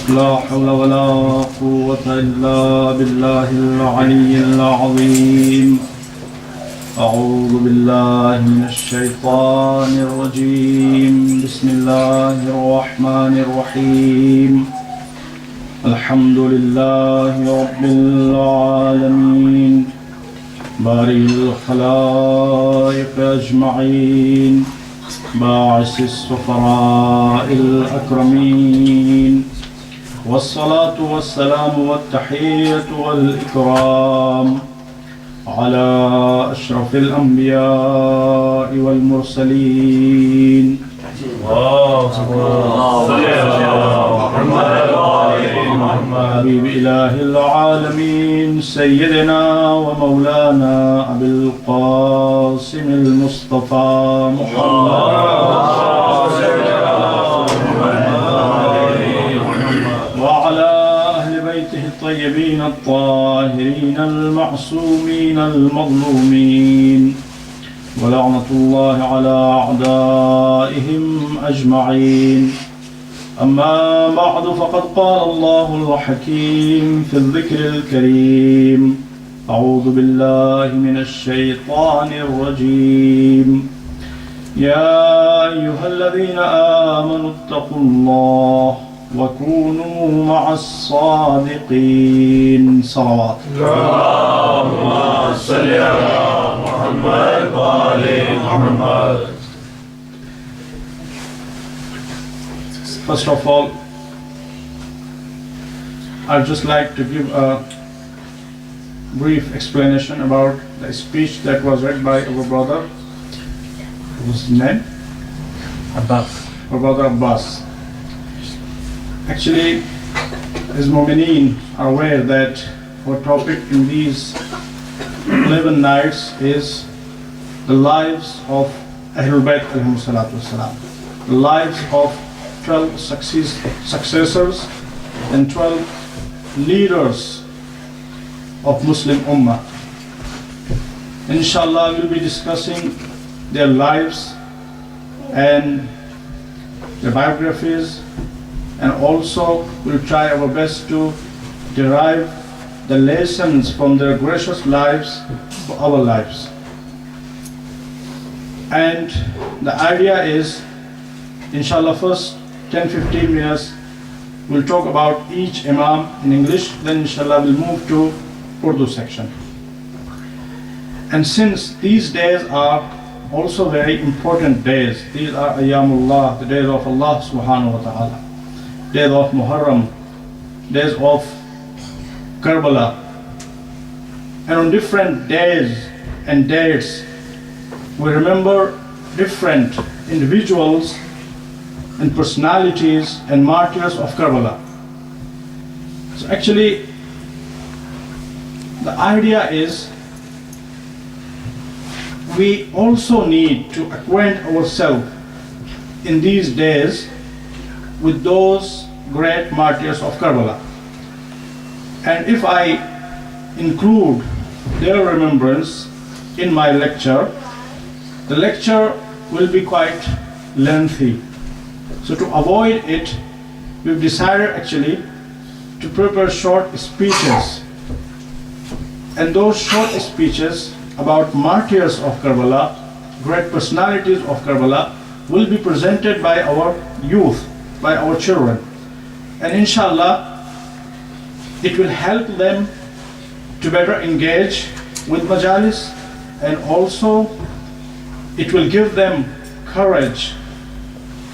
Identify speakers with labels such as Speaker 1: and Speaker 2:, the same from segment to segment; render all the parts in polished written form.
Speaker 1: لا حول ولا قوة إلا بالله العلي العظيم. أعوذ بالله من الشيطان الرجيم. بسم الله الرحمن الرحيم. الحمد لله رب العالمين بارئ الخلائق أجمعين باعث السفراء الأكرمين والصلاة والسلام والتحية والإكرام على أشرف الأنبياء والمرسلين. حبيب إله العالمين سيدنا ومولانا أبي القاسم المصطفى محمد وعلى أهل بيته الطيبين الطاهرين المعصومين المظلومين ولعنة الله على أعدائهم أجمعين. أما بعد فقد قال الله الحكيم في الذكر الكريم. أعوذ بالله من الشيطان الرجيم. يا أيها الذين آمنوا اتقوا الله وكونوا مع الصادقين. صلوات.
Speaker 2: اللهم صل على محمد وآل محمد.
Speaker 1: First of all, I'd just like to give a brief explanation about the speech that was read by our brother. What's his name?
Speaker 3: Abbas.
Speaker 1: Our brother Abbas. Actually, as Mu'mineen are aware that our topic in these 11 nights is the lives of Ahlul Bayt alayhim salatu wassalam, the lives of 12 successors and 12 leaders of Muslim Ummah. Inshallah, we'll be discussing their lives and their biographies, and also we'll try our best to derive the lessons from their gracious lives for our lives. And the idea is, inshallah, first 10-15 minutes we'll talk about each Imam in English, then inshallah we'll move to Urdu section. And since these days are also very important days, these are Ayyamullah, the days of Allah subhanahu wa ta'ala, days of Muharram, days of Karbala, and on different days and dates we remember different individuals and personalities and martyrs of Karbala. So actually the idea is we also need to acquaint ourselves in these days with those great martyrs of Karbala. And if I include their remembrance in my lecture, the lecture will be quite lengthy. So to avoid it, we've decided actually to prepare short speeches. And those short speeches about martyrs of Karbala, great personalities of Karbala, will be presented by our youth, by our children. And inshallah, it will help them to better engage with majalis, and also it will give them courage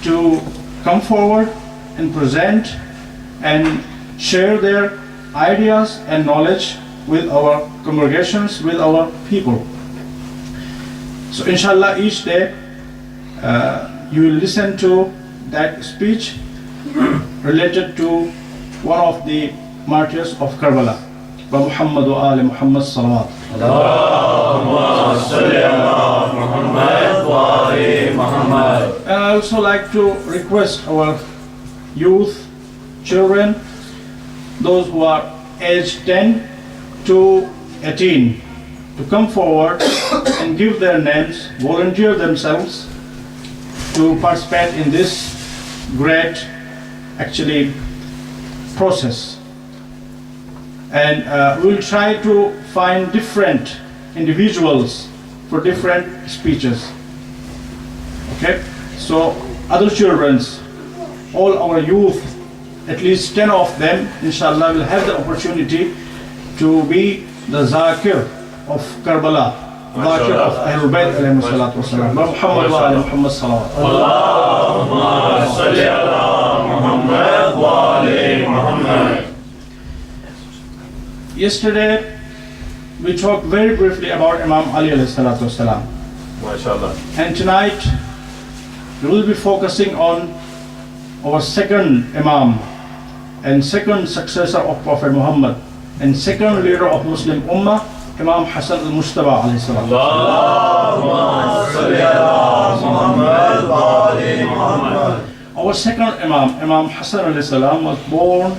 Speaker 1: to come forward and present and share their ideas and knowledge with our congregations, with our people. So inshallah, each day you will listen to that speech related to one of the martyrs of Karbala. Wa Muhammad wa Ali Muhammad salawat.
Speaker 2: Allahumma salli ala Muhammad wa ali Muhammad.
Speaker 1: And I also like to request our youth, children, those who are aged 10 to 18, to come forward and give their names, volunteer themselves to participate in this great, actually, process. And we'll try to find different individuals for different speeches. Okay? So other children's, all our youth, at least 10 of them, inshallah, will have the opportunity to be the Zakir of Karbala, Zakir of Ahlul Bayt alayhi salatu wasalam. Muhammad wa ali Muhammad salawat.
Speaker 2: Allahumma salli ala Muhammad wa ali Muhammad.
Speaker 1: Yesterday, we talked very briefly about Imam Ali alayhi salatu wasalam.
Speaker 2: MashaAllah.
Speaker 1: And tonight, we will be focusing on our second Imam and second successor of Prophet Muhammad and second leader of Muslim Ummah, Imam Hassan al-Mujtaba alayhi salam.
Speaker 2: Allahumma salli ala Muhammad wa ali Muhammad.
Speaker 1: Our second Imam, Imam Hassan alayhi salam, was born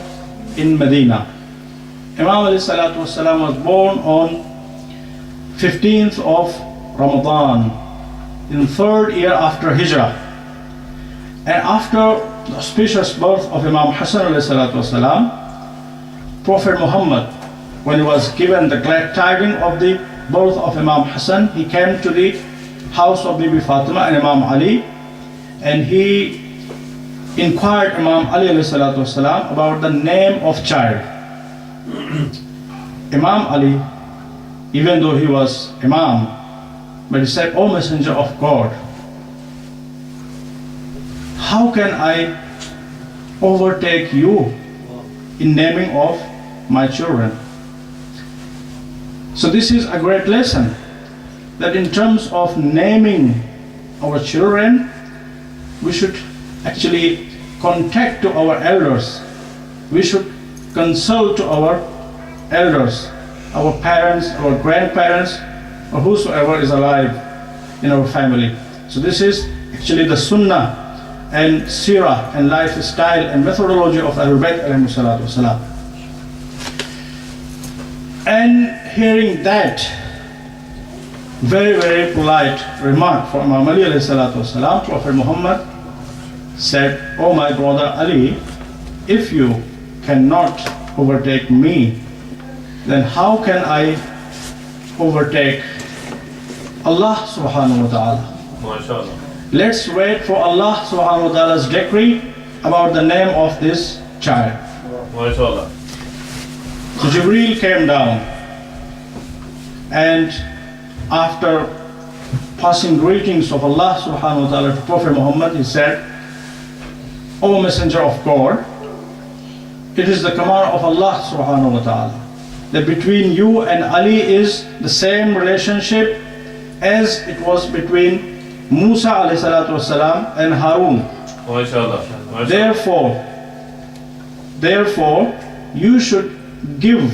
Speaker 1: in Medina. Imam alayhi salatu wasalam was born on 15th of Ramadan, in the third year after Hijrah. And after the auspicious birth of Imam Hassan alayhi salatu wasalam, Prophet Muhammad, when he was given the glad tidings of the birth of Imam Hassan, he came to the house of Bibi Fatima and Imam Ali, and he inquired Imam Ali alayhi salatu wasalam about the name of child. Imam Ali, even though he was Imam, but he said, "O Messenger of God, how can I overtake you in naming of my children?" So this is a great lesson, that in terms of naming our children, we should actually contact to our elders. We should consult to our elders, our parents, our grandparents, or whosoever is alive in our family. So this is actually the sunnah and seerah and lifestyle and methodology of Ahlul Bayt alayhi salatu wasalam. And hearing that very, very polite remark from Imam Ali alayhi salatu wasalam, Prophet Muhammad said, "Oh my brother Ali, if you cannot overtake me, then how can I overtake Allah subhanahu wa ta'ala?
Speaker 2: MashaAllah.
Speaker 1: Let's wait for Allah subhanahu wa ta'ala's decree about the name of this child."
Speaker 2: MashaAllah.
Speaker 1: So Jibreel came down, and after passing greetings of Allah subhanahu wa ta'ala to Prophet Muhammad, he said, "O Messenger of God, it is the command of Allah subhanahu wa ta'ala that between you and Ali is the same relationship as it was between Musa alayhi salatu wasalam and Harun.
Speaker 2: MashaAllah.
Speaker 1: Therefore, you should give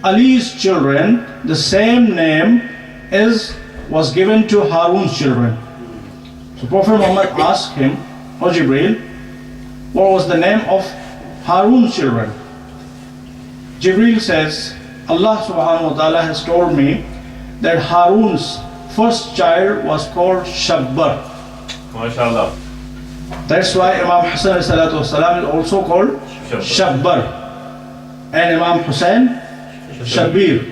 Speaker 1: Ali's children the same name as was given to Harun's children." So Prophet Muhammad asked him, "O Jibreel, what was the name of Harun's children?" Jibreel says, "Allah subhanahu wa ta'ala has told me that Harun's first child was called Shabbar.
Speaker 2: MashaAllah.
Speaker 1: That's why Imam Hassan alayhi salatu wasalam is also called Shabbar. And Imam Hussein, Shabbir.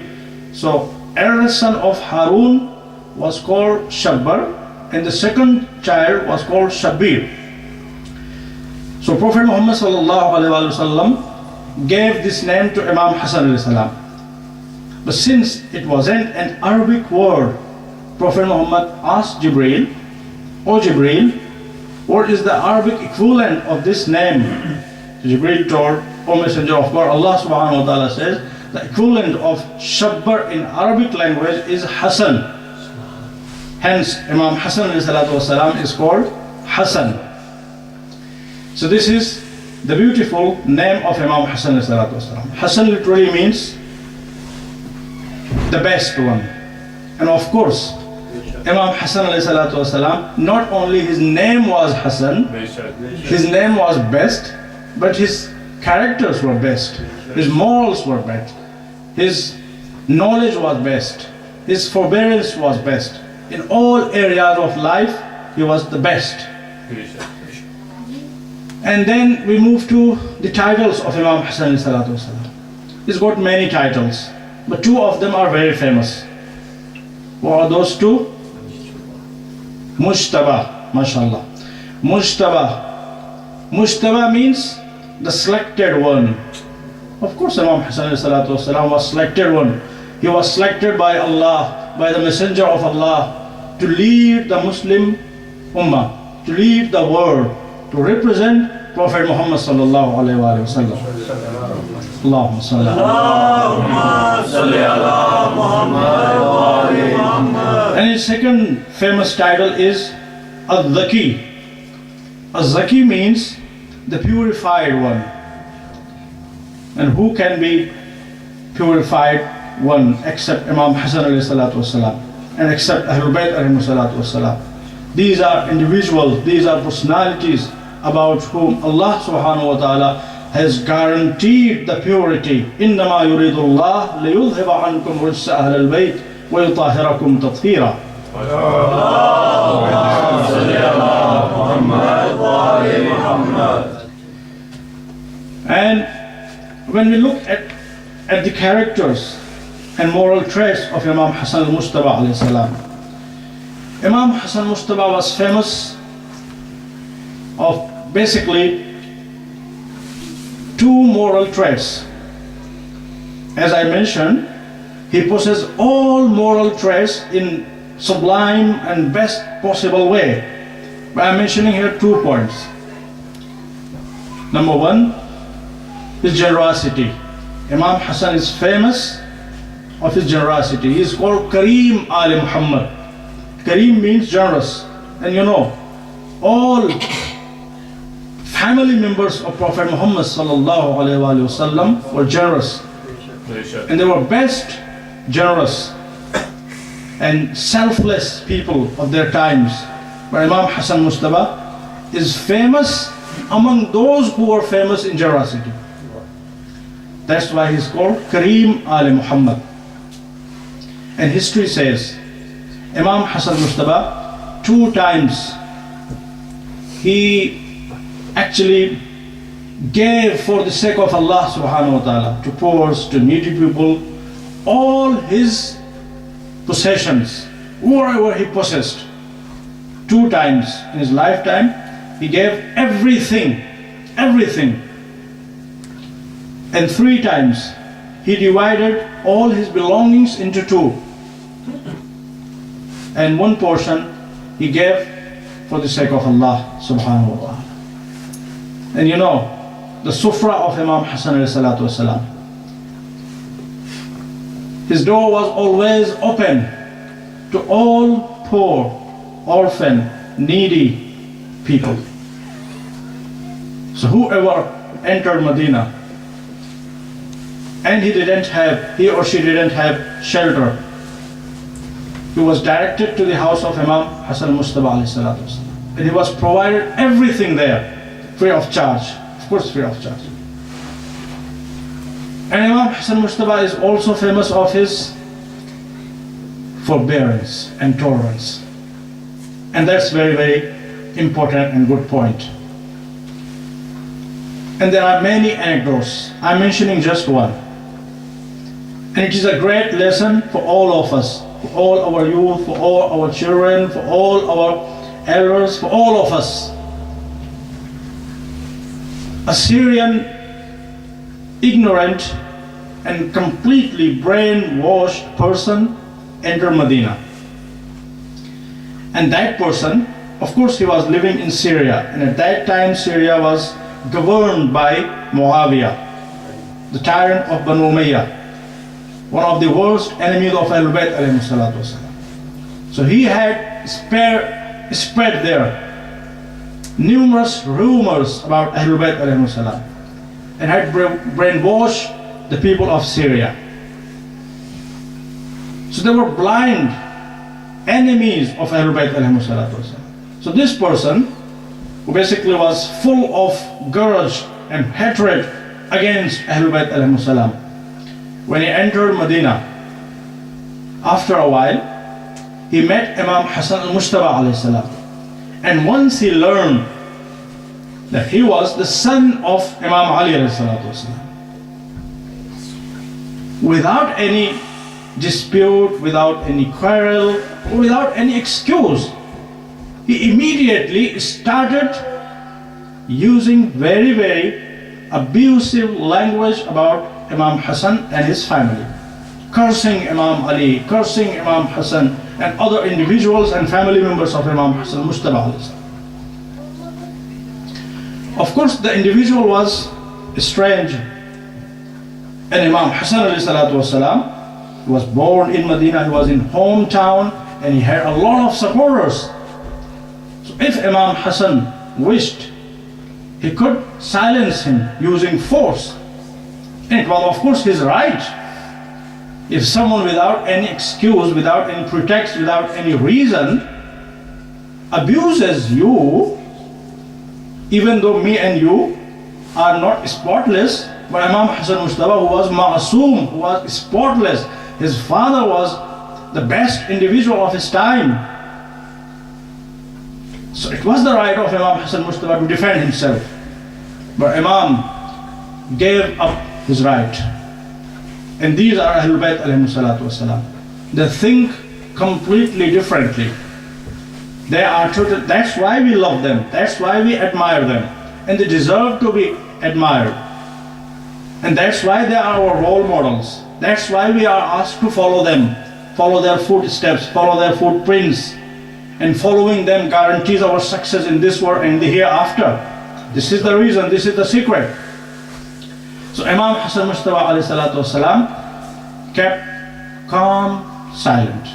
Speaker 1: So, eldest son of Harun was called Shabbar, and the second child was called Shabbir. So Prophet Muhammad sallallahu alaihi wasallam gave this name to Imam Hassan alayhi salam. But since it wasn't an Arabic word, Prophet Muhammad asked Jibreel, "O Jibreel, what is the Arabic equivalent of this name?" So Jibreel told, "O Messenger of God, Allah subhanahu wa ta'ala says, the equivalent of Shabbar in Arabic language is Hassan. Hence, Imam Hassan alayhi salatu wasalam is called Hassan." So this is the beautiful name of Imam Hassan alayhi salatu wasalam. Hassan literally means the best one. And of course, Imam Hassan alayhi salatu wasalam, not only his name was Hassan, his name was best, but his characters were best, his morals were best, his knowledge was best, his forbearance was best. In all areas of life, he was the best. And then we move to the titles of Imam Hassan alayhi salatu wasalam. He's got many titles, but two of them are very famous. What are those two? Mujtaba, mashallah. Mujtaba. Mujtaba means the selected one. Of course, Imam Hassan alayhi salatu wasalam was selected one. He was selected by Allah, by the Messenger of Allah, to lead the Muslim Ummah, to lead the world, to represent Prophet Muhammad sallallahu alaihi wasallam. Allahumma salli ala Muhammad. And his second famous title is Al-Zaki. Al-Zaki means the purified one. And who can be purified one except Imam Hassan alayhi salatu wasalam and except Ahlul Bayt alayhi salatu wasalam? These are individuals, these are personalities about whom Allah subhanahu wa ta'ala has guaranteed the purity. إِنَّمَا يُرِيدُ اللَّهُ لِيُذْهِبَ عَنْكُمْ رِجْسَ أَهْلَ الْبَيْتِ وَيُطَهِّرَكُمْ تَطْهِيرًا. And when we look at the characters and moral traits of Imam Hassan al-Mujtaba alayhi salam, Imam Hassan al-Mujtaba was famous of basically two moral traits. As I mentioned, he possessed all moral traits in sublime and best possible way. But I'm mentioning here 2 points. Number one, his generosity. Imam Hassan is famous of his generosity. He is called Kareem Ali Muhammad. Kareem means generous. And you know, all family members of Prophet Muhammad sallallahu alaihi wasallam were generous. And they were best generous and selfless people of their times. But Imam Hassan Mujtaba is famous among those who were famous in generosity. That's why he's called Kareem Ali Muhammad. And history says Imam Hassan Mujtaba 2 times he actually gave for the sake of Allah subhanahu wa ta'ala to poor, to needy people, all his possessions, whatever he possessed. 2 times in his lifetime he gave everything. And 3 times he divided all his belongings into 2. And 1 portion he gave for the sake of Allah subhanahu wa ta'ala. And you know, the sufra of Imam Hassan alayhi salatu wasalam, his door was always open to all poor, orphan, needy people. So whoever entered Medina and he or she didn't have shelter, he was directed to the house of Imam Hassan Mujtaba alayhi salatu wasalam, and he was provided everything there free of charge, of course free of charge. And Imam Hassan Mujtaba is also famous of his forbearance and tolerance. And that's very, very important and good point. And there are many anecdotes. I'm mentioning just one. And it is a great lesson for all of us, for all our youth, for all our children, for all our elders, for all of us. A Syrian, ignorant and completely brainwashed person entered Medina. And that person, of course, he was living in Syria, and at that time Syria was governed by Muawiyah, the tyrant of Banu Umayyah, one of the worst enemies of Ahlul Bayt alayhi salatu wasalam. So he had spread there numerous rumors about Ahlul Bayt alayhi salam and had brainwashed the people of Syria. So they were blind enemies of Ahlul Bayt alayhi salatu wasalam. So this person, who basically was full of grudge and hatred against Ahlul Bayt alayhi salam, when he entered Medina, after a while, he met Imam Hassan al-Mujtaba alayhi salam. And once he learned that he was the son of Imam Ali alayhi salatu wasalam. Without any dispute, without any quarrel, without any excuse, he immediately started using very, very abusive language about Imam Hassan and his family, cursing Imam Ali, cursing Imam Hassan and other individuals and family members of Imam Hassan Mujtaba alayhi salam. Of course, the individual was strange, and Imam Hassan alayhi salatu wasalam was born in Medina, he was in hometown, and he had a lot of supporters. So if Imam Hassan wished, he could silence him using force. And it was of course his right. If someone without any excuse, without any pretext, without any reason abuses you, even though me and you are not spotless, but Imam Hassan Mujtaba, who was ma'asum, who was spotless, his father was the best individual of his time. So it was the right of Imam Hassan Mujtaba to defend himself. But Imam gave up his right. And these are Ahlul Bayt alayhi salatu wasalam. They think completely differently. They are total, that's why we love them, that's why we admire them. And they deserve to be admired. And that's why they are our role models. That's why we are asked to follow them, follow their footsteps, follow their footprints. And following them guarantees our success in this world and the hereafter. This is the reason, this is the secret. So Imam Hassan Mujtaba alayhi salatu wasalam kept calm, silent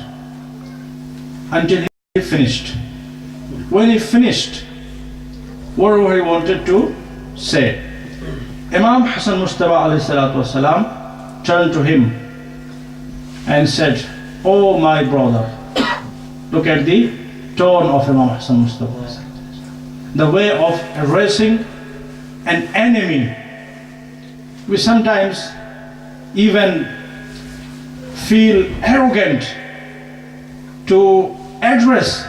Speaker 1: until he finished. When he finished whatever he wanted to say, Imam Hassan Mujtaba alayhi salatu wasalam turned to him and said, "Oh my brother," look at the tone of Imam Hassan Mujtaba, the way of addressing an enemy. We sometimes even feel arrogant to address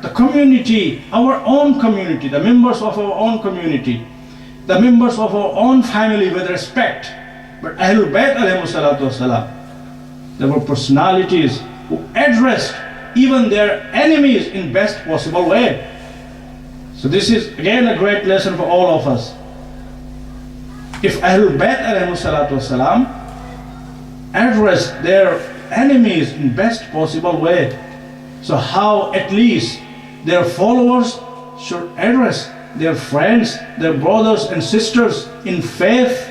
Speaker 1: the community, our own community, the members of our own community, the members of our own family with respect. But Ahlul Bayt alayhi salatu wasalam, there were personalities who addressed even their enemies in best possible way. So this is again a great lesson for all of us. If Ahlul Bayt alayhi salatu wasalam addressed their enemies in best possible way, so how at least their followers should address their friends, their brothers and sisters in faith,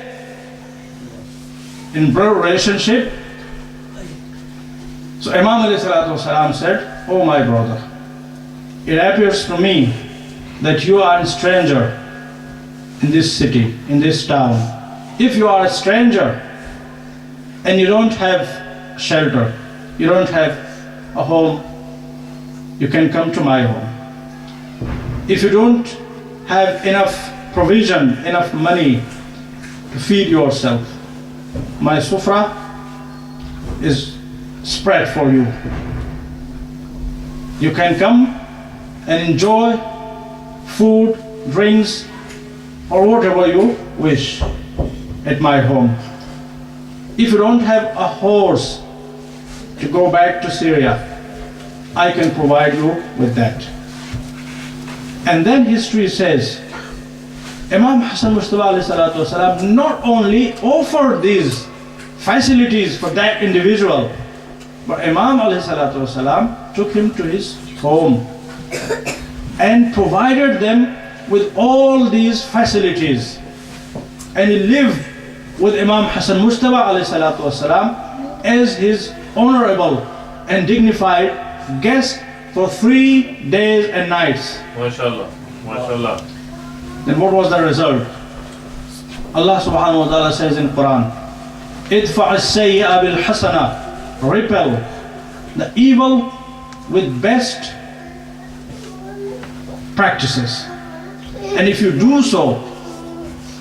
Speaker 1: in blood relationship. So Imam alayhi salatu wasalam said, "Oh my brother, it appears to me that you are a stranger in this city, in this town. If you are a stranger and you don't have shelter, you don't have a home, you can come to my home. If you don't have enough provision, enough money to feed yourself, my sufra is spread for you. You can come and enjoy food, drinks, or whatever you wish at my home. If you don't have a horse to go back to Syria, I can provide you with that." And then history says, Imam Hassan Mujtaba alayhi salatu wasalam not only offered these facilities for that individual, but Imam alayhi salatu wasalam took him to his home and provided them with all these facilities. And he lived with Imam Hassan Mujtaba alayhi salatu wasalam as his honorable and dignified guest for 3 days and nights.
Speaker 2: MashaAllah, MashaAllah.
Speaker 1: Then what was the result? Allah subhanahu wa ta'ala says in Quran, "Idfa' as-sayyi'a bil hasana," repel the evil with best practices. And if you do so,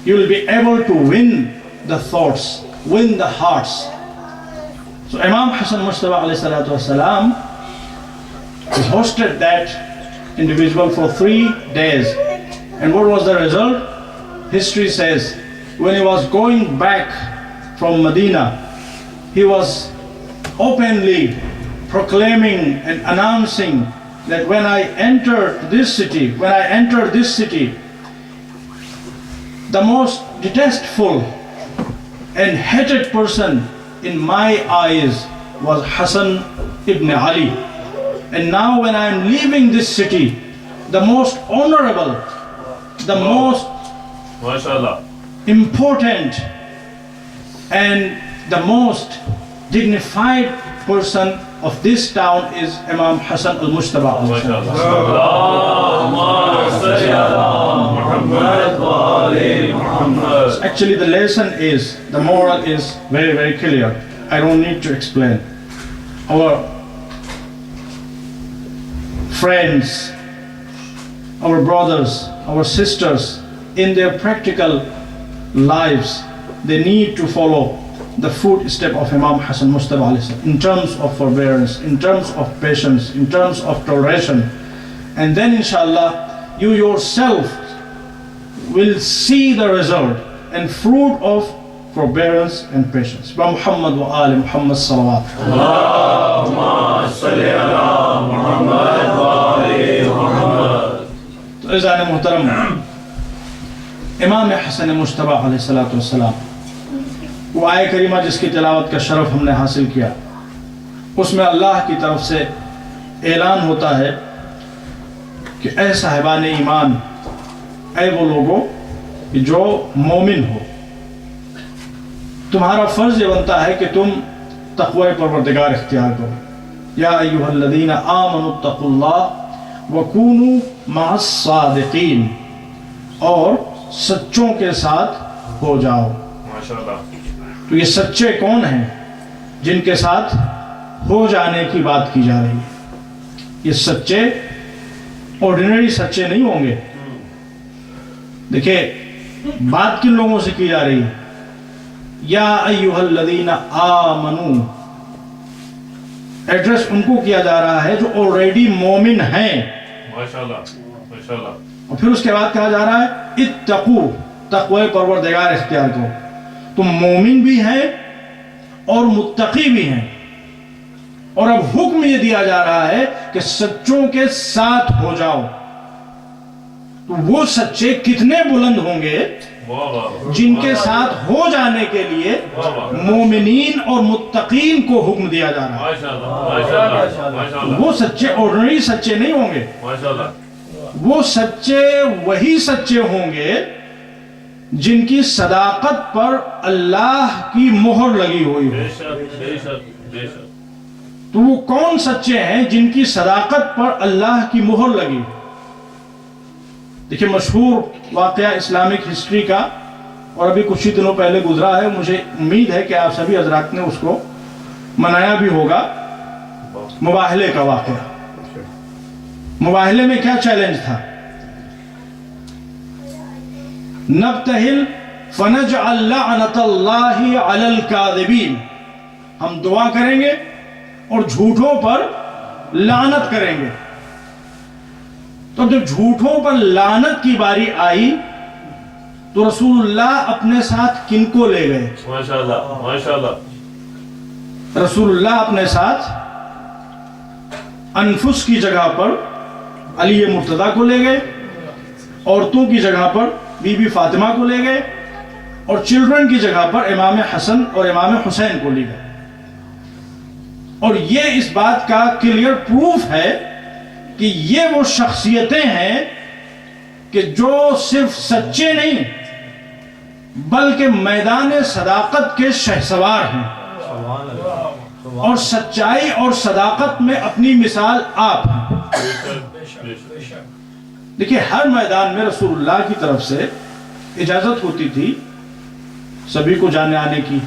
Speaker 1: you will be able to win the thoughts, win the hearts. So Imam Hassan Mujtaba alayhi salatu wasalam, he hosted that individual for 3 days. And what was the result? History says, when he was going back from Medina, he was openly proclaiming and announcing that when I entered this city, the most detestful and hated person in my eyes was Hassan ibn Ali. And now when I am leaving this city, the most honorable, the most
Speaker 2: MashaAllah.
Speaker 1: important and the most dignified person of this town is Imam Hassan al-Mujtaba.
Speaker 2: MashaAllah. Allahumma salli ala Muhammad wa ali Muhammad.
Speaker 1: Actually, the lesson is, the moral is very, very clear. I don't need to explain. Our friends, our brothers, our sisters, in their practical lives, they need to follow the footstep of Imam Hassan Mujtaba in terms of forbearance, in terms of patience, in terms of toleration. And then inshallah, you yourself will see the result and fruit of forbearance and patience. Wa Muhammad wa ali Muhammad salawat.
Speaker 2: Allahumma salli ala Muhammad wa ali Muhammad.
Speaker 1: تو عزیزان محترم، امام حسن مجتبی علیہ الصلوۃ والسلام، وہ آیہ کریمہ جس کی تلاوت کا شرف ہم نے حاصل کیا، اس میں اللہ کی طرف سے اعلان ہوتا ہے کہ اے صاحبان ایمان، اے وہ لوگوں جو مومن ہو، تمہارا فرض یہ بنتا ہے کہ تم تقوی پروردگار اختیار کرو. یا ایھا الذین آمنوا اتقوا اللہ وکونوا مع الصادقین، اور سچوں کے ساتھ ہو جاؤ.
Speaker 2: MashaAllah.
Speaker 1: تو یہ سچے کون ہیں جن کے ساتھ ہو جانے کی بات کی جا رہی ہے؟ یہ سچے آرڈینری سچے نہیں ہوں گے. دیکھیں بات کن لوگوں سے کی جا رہی ہے؟ یا ایھا الذین آمنو، ایڈریس ان کو کیا جا رہا ہے جو آلریڈی مومن ہیں.
Speaker 2: MashaAllah. MashaAllah.
Speaker 1: اور پھر اس کے بعد کہا جا رہا ہے اتقو، تقوی پروردگار اختیار کرو. تم مومن بھی ہیں اور متقی بھی ہیں. اور اب حکم یہ دیا جا رہا ہے کہ سچوں کے ساتھ ہو جاؤ. تو وہ سچے کتنے بلند ہوں گے جن کے ساتھ ہو جانے کے لیے مومنین اور متقین کو حکم دیا جا رہا ہے.
Speaker 2: MashaAllah.
Speaker 1: وہ سچے آرڈنری سچے نہیں ہوں گے.
Speaker 2: MashaAllah.
Speaker 1: وہ سچے وہی سچے ہوں گے جن کی صداقت پر اللہ کی مہر لگی ہوئی ہو.
Speaker 2: بے شک، بے شک، بے شک.
Speaker 1: تو وہ کون سچے ہیں جن کی صداقت پر اللہ کی مہر لگی ہو؟ دیکھیں مشہور واقعہ اسلامک ہسٹری کا، اور ابھی کچھ ہی دنوں پہلے گزرا ہے. مجھے امید ہے کہ آپ سبھی حضرات نے اس کو منایا بھی ہوگا. مباہلے کا واقعہ. مباہلے میں کیا چیلنج تھا؟ نبتہل فنجعل لعنت اللہ علی الکاذبین، ہم دعا کریں گے اور جھوٹوں پر لعنت کریں گے. تو جب جھوٹوں پر لعنت کی باری آئی تو رسول اللہ اپنے ساتھ کن کو لے گئے؟
Speaker 2: MashaAllah. MashaAllah.
Speaker 1: رسول اللہ اپنے ساتھ انفس کی جگہ پر علی مرتضیٰ کو لے گئے، عورتوں کی جگہ پر بی بی فاطمہ کو لے گئے، اور چلڈرن کی جگہ پر امام حسن اور امام حسین کو لے گئے. اور یہ اس بات کا کلیئر پروف ہے کہ یہ وہ شخصیتیں ہیں کہ جو صرف سچے نہیں بلکہ میدان صداقت کے شہسوار ہیں، اور سچائی اور صداقت میں اپنی مثال آپ ہیں. دیکھیں ہر میدان میں رسول اللہ کی طرف سے اجازت ہوتی تھی سبھی کو جانے آنے کی.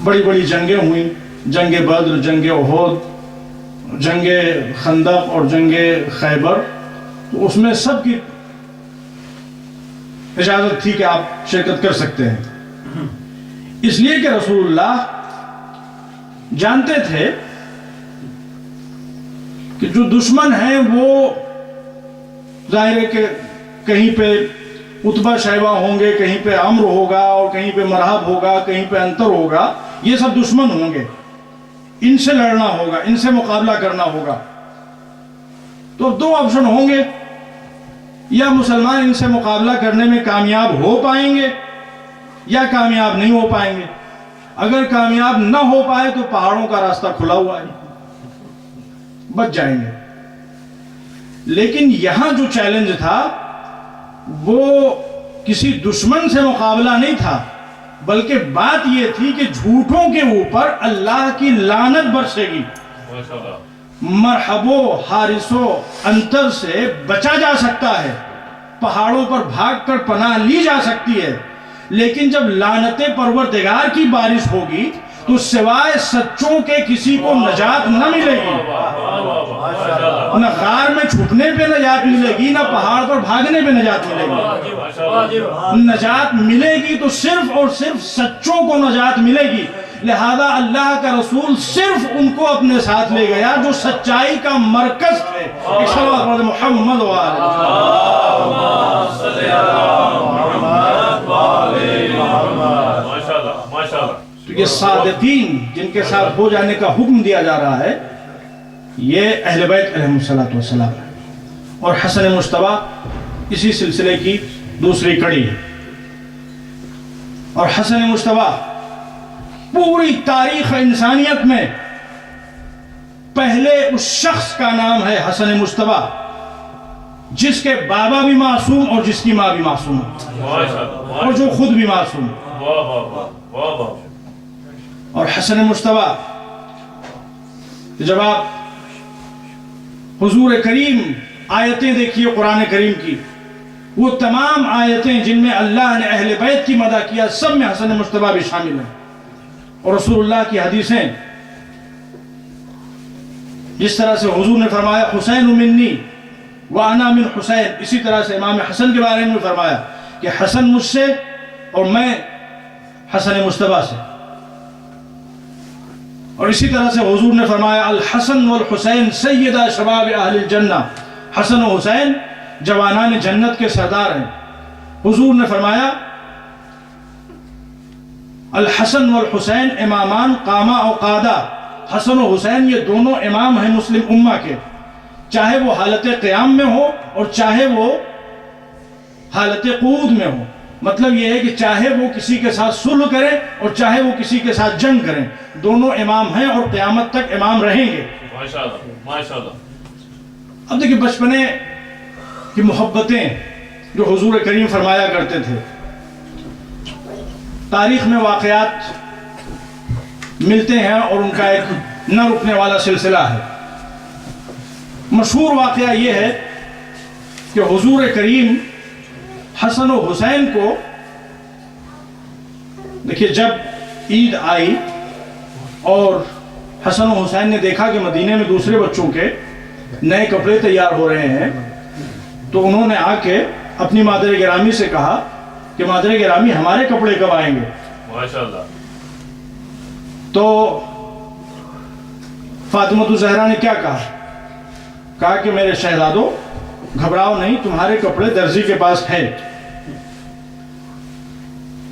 Speaker 1: بڑی بڑی جنگیں ہوئیں، جنگ بدر، جنگ احد، جنگ خندق اور جنگ خیبر. تو اس میں سب کی اجازت تھی کہ آپ شرکت کر سکتے ہیں، اس لیے کہ رسول اللہ جانتے تھے کہ جو دشمن ہیں وہ ظاہر ہے کہ کہیں پہ عتبہ شیبہ ہوں گے، کہیں پہ عمر ہوگا اور کہیں پہ مرحب ہوگا، کہیں پہ انتر ہوگا، یہ سب دشمن ہوں گے، ان سے لڑنا ہوگا، ان سے مقابلہ کرنا ہوگا۔ تو اب دو آپشن ہوں گے، یا مسلمان ان سے مقابلہ کرنے میں کامیاب ہو پائیں گے یا کامیاب نہیں ہو پائیں گے۔ اگر کامیاب نہ ہو پائے تو پہاڑوں کا راستہ کھلا ہوا ہے، بچ جائیں گے۔ لیکن یہاں جو چیلنج تھا وہ کسی دشمن سے مقابلہ نہیں تھا، بلکہ بات یہ تھی کہ جھوٹوں کے اوپر اللہ کی لعنت برسے گی۔
Speaker 2: ماشاءاللہ
Speaker 1: مرحبو حارثو انتر سے بچا جا سکتا ہے، پہاڑوں پر بھاگ کر پناہ لی جا سکتی ہے، لیکن جب لعنت پروردگار کی بارش ہوگی تو سوائے سچوں کے کسی کو نجات نہ ملے گی۔ نہ غار میں چھپنے پہ نجات ملے گی، نہ پہاڑ پر بھاگنے پہ نجات ملے گی۔ نجات ملے گی تو صرف اور صرف سچوں کو نجات ملے گی۔ لہذا اللہ کا رسول صرف ان کو اپنے ساتھ لے گیا جو سچائی کا مرکز تھے۔ ایک صلوات پڑھیں محمد تو یہ صادقین جن کے ساتھ ہو جانے کا حکم دیا جا رہا ہے یہ اہل بیت علیہ السلام ہے، اور حسن مجتبی اسی سلسلے کی دوسری کڑی ہے۔ اور حسن مجتبی پوری تاریخ انسانیت میں پہلے اس شخص کا نام ہے حسن مجتبی جس کے بابا بھی معصوم اور جس کی ماں بھی معصوم ہے اور جو خود بھی معصوم ہے۔ اور حسن مجتبی جب آپ حضور کریم آیتیں دیکھیے قرآن کریم کی، وہ تمام آیتیں جن میں اللہ نے اہل بیت کی مدح کیا سب میں حسن مجتبی بھی شامل ہیں۔ اور رسول اللہ کی حدیثیں جس طرح سے حضور نے فرمایا حسین منی وانا من حسین، اسی طرح سے امام حسن کے بارے میں فرمایا کہ حسن مجھ سے اور میں حسن مجتبی سے۔ اور اسی طرح سے حضور نے فرمایا الحسن والحسین سیدہ شباب اہل الجنہ، حسن و حسین جوانان جنت کے سردار ہیں۔ حضور نے فرمایا الحسن والحسین امامان قامہ و قادہ، حسن و حسین یہ دونوں امام ہیں مسلم امہ کے، چاہے وہ حالت قیام میں ہو اور چاہے وہ حالت قعود میں ہو۔ مطلب یہ ہے کہ چاہے وہ کسی کے ساتھ صلح کریں اور چاہے وہ کسی کے ساتھ جنگ کریں، دونوں امام ہیں اور قیامت تک امام رہیں گے۔
Speaker 2: ماشاءاللہ۔
Speaker 1: اب دیکھیں بچپنے کی محبتیں جو حضور کریم فرمایا کرتے تھے، تاریخ میں واقعات ملتے ہیں اور ان کا ایک نہ رکنے والا سلسلہ ہے۔ مشہور واقعہ یہ ہے کہ حضور کریم حسن و حسین کو دیکھیے جب عید آئی اور حسن و حسین نے دیکھا کہ مدینے میں دوسرے بچوں کے نئے کپڑے تیار ہو رہے ہیں تو انہوں نے آ کے اپنی مادر گرامی سے کہا کہ مادر گرامی ہمارے کپڑے کب آئیں گے؟
Speaker 2: ماشاءاللہ۔
Speaker 1: تو فاطمہ الزہرا نے کیا کہا کہ میرے شہزادو گھبراؤ نہیں، تمہارے کپڑے درزی کے پاس ہیں۔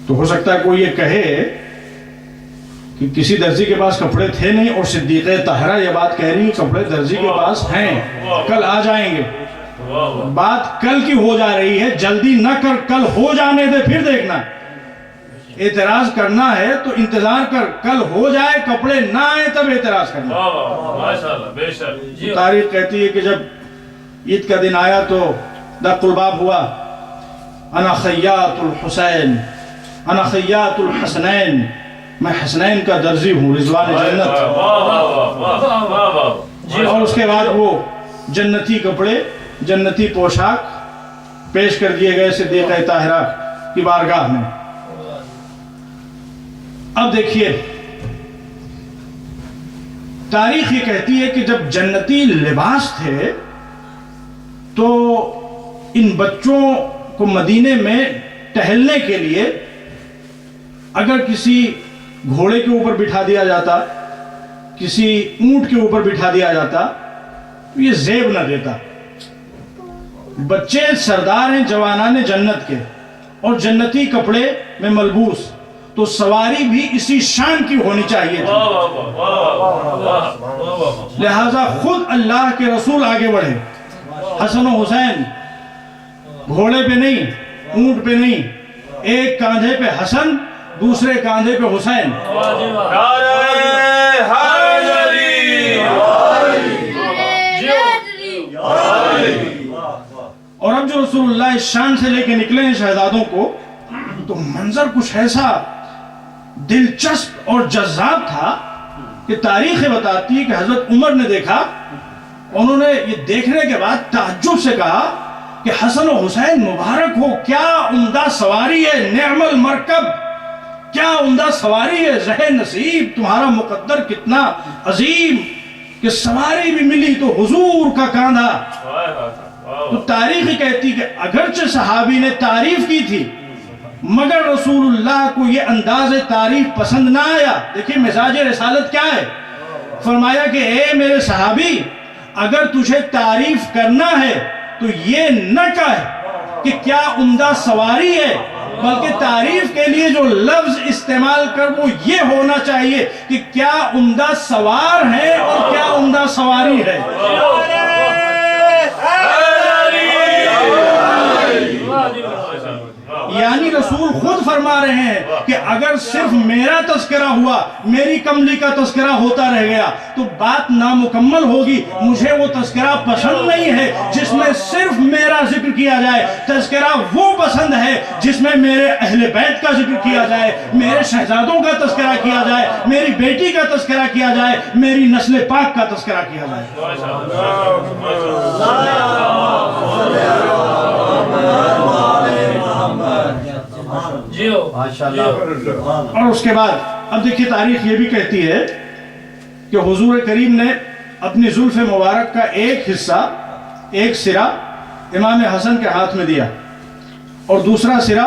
Speaker 1: تو ہو سکتا ہے کوئی یہ کہے کہ کسی درزی کے پاس کپڑے تھے نہیں اور صدیقہ طاہرہ یہ بات کہہ رہی ہے کپڑے درزی کے پاس ہیں، کل آ جائیں گے۔ بات کل کی ہو جا رہی ہے، جلدی نہ کر، کل ہو جانے دے پھر دیکھنا۔ اعتراض کرنا ہے تو انتظار کر، کل ہو جائے کپڑے نہ آئے تب اعتراض کرنا۔
Speaker 2: ماشاءاللہ بے شک۔
Speaker 1: تاریخ کہتی ہے کہ جب عید کا دن آیا تو دق الباب ہوا، انا خیاط الحسین انا خیاط الحسنین، میں حسنین کا درزی ہوں رضوان جنت۔ اور اس کے بعد وہ جنتی کپڑے، جنتی پوشاک پیش کر دیے گئے صدیقہ طاہرہ کی بارگاہ میں۔ اب دیکھیے تاریخ یہ کہتی ہے کہ جب جنتی لباس تھے تو ان بچوں کو مدینے میں ٹہلنے کے لیے اگر کسی گھوڑے کے اوپر بٹھا دیا جاتا، کسی اونٹ کے اوپر بٹھا دیا جاتا تو یہ زیب نہ دیتا، بچے سردار ہیں جوانان جنت کے اور جنتی کپڑے میں ملبوس، تو سواری بھی اسی شان کی ہونی چاہیے تھی۔
Speaker 2: واہ واہ واہ واہ واہ واہ واہ۔
Speaker 1: لہٰذا خود اللہ کے رسول آگے بڑھے، حسن و حسین گھوڑے پہ نہیں، اونٹ پہ نہیں، ایک کاندھے پہ حسن، دوسرے کاندھے پہ حسین۔ اور اب جو رسول اللہ اس شان سے لے کے نکلے ہیں شہزادوں کو، تو منظر کچھ ایسا دلچسپ اور جذاب تھا کہ تاریخ بتاتی ہے کہ حضرت عمر نے دیکھا، انہوں نے یہ دیکھنے کے بعد تعجب سے کہا کہ حسن و حسین مبارک ہو، کیا عمدہ سواری ہے، نعم المرکب، کیا عمدہ سواری ہے، زہ نصیب، تمہارا مقدر کتنا عظیم کہ سواری بھی ملی تو حضور کا کاندھا۔ تو تاریخ کہتی کہ اگرچہ صحابی نے تعریف کی تھی مگر رسول اللہ کو یہ انداز تعریف پسند نہ آیا۔ دیکھیں مزاج رسالت کیا ہے، فرمایا کہ اے میرے صحابی، اگر تجھے تعریف کرنا ہے تو یہ نہ کہہ کہ کیا عمدہ سواری ہے، بلکہ تعریف کے لیے جو لفظ استعمال کر وہ یہ ہونا چاہیے کہ کیا عمدہ سوار ہے اور کیا عمدہ سواری ہے۔ یعنی رسول خود فرما رہے ہیں کہ اگر صرف میرا تذکرہ ہوا، میری کملی کا تذکرہ ہوتا رہ گیا تو بات نامکمل ہوگی۔ مجھے وہ تذکرہ پسند نہیں ہے جس میں صرف میرا ذکر کیا جائے، تذکرہ وہ پسند ہے جس میں میرے اہل بیت کا ذکر کیا جائے، میرے شہزادوں کا تذکرہ کیا جائے، میری بیٹی کا تذکرہ کیا جائے، میری نسل پاک کا تذکرہ کیا جائے۔ اور اس کے بعد اب دیکھیے تاریخ یہ بھی کہتی ہے کہ حضور کریم نے اپنی زلف مبارک کا ایک حصہ، ایک سرا امام حسن کے ہاتھ میں دیا اور دوسرا سرا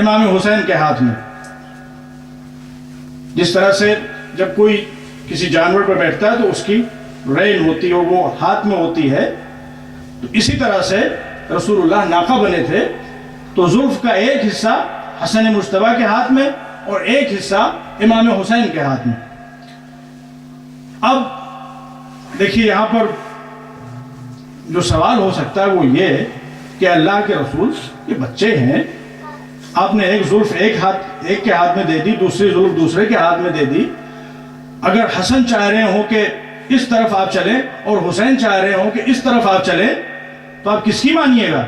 Speaker 1: امام حسین کے ہاتھ میں۔ جس طرح سے جب کوئی کسی جانور پر بیٹھتا ہے تو اس کی رین ہوتی ہے اور وہ ہاتھ میں ہوتی ہے، تو اسی طرح سے رسول اللہ ناقہ بنے تھے، تو زلف کا ایک حصہ حسن مجتبیٰ کے ہاتھ میں اور ایک حصہ امام حسین کے ہاتھ میں۔ اب دیکھیے یہاں پر جو سوال ہو سکتا ہے وہ یہ کہ اللہ کے رسول یہ بچے ہیں، آپ نے ایک زلف ایک کے ہاتھ میں دے دی، دوسری زلف دوسرے کے ہاتھ میں دے دی، اگر حسن چاہ رہے ہوں کہ اس طرف آپ چلیں اور حسین چاہ رہے ہوں کہ اس طرف آپ چلیں تو آپ کس کی مانیے گا؟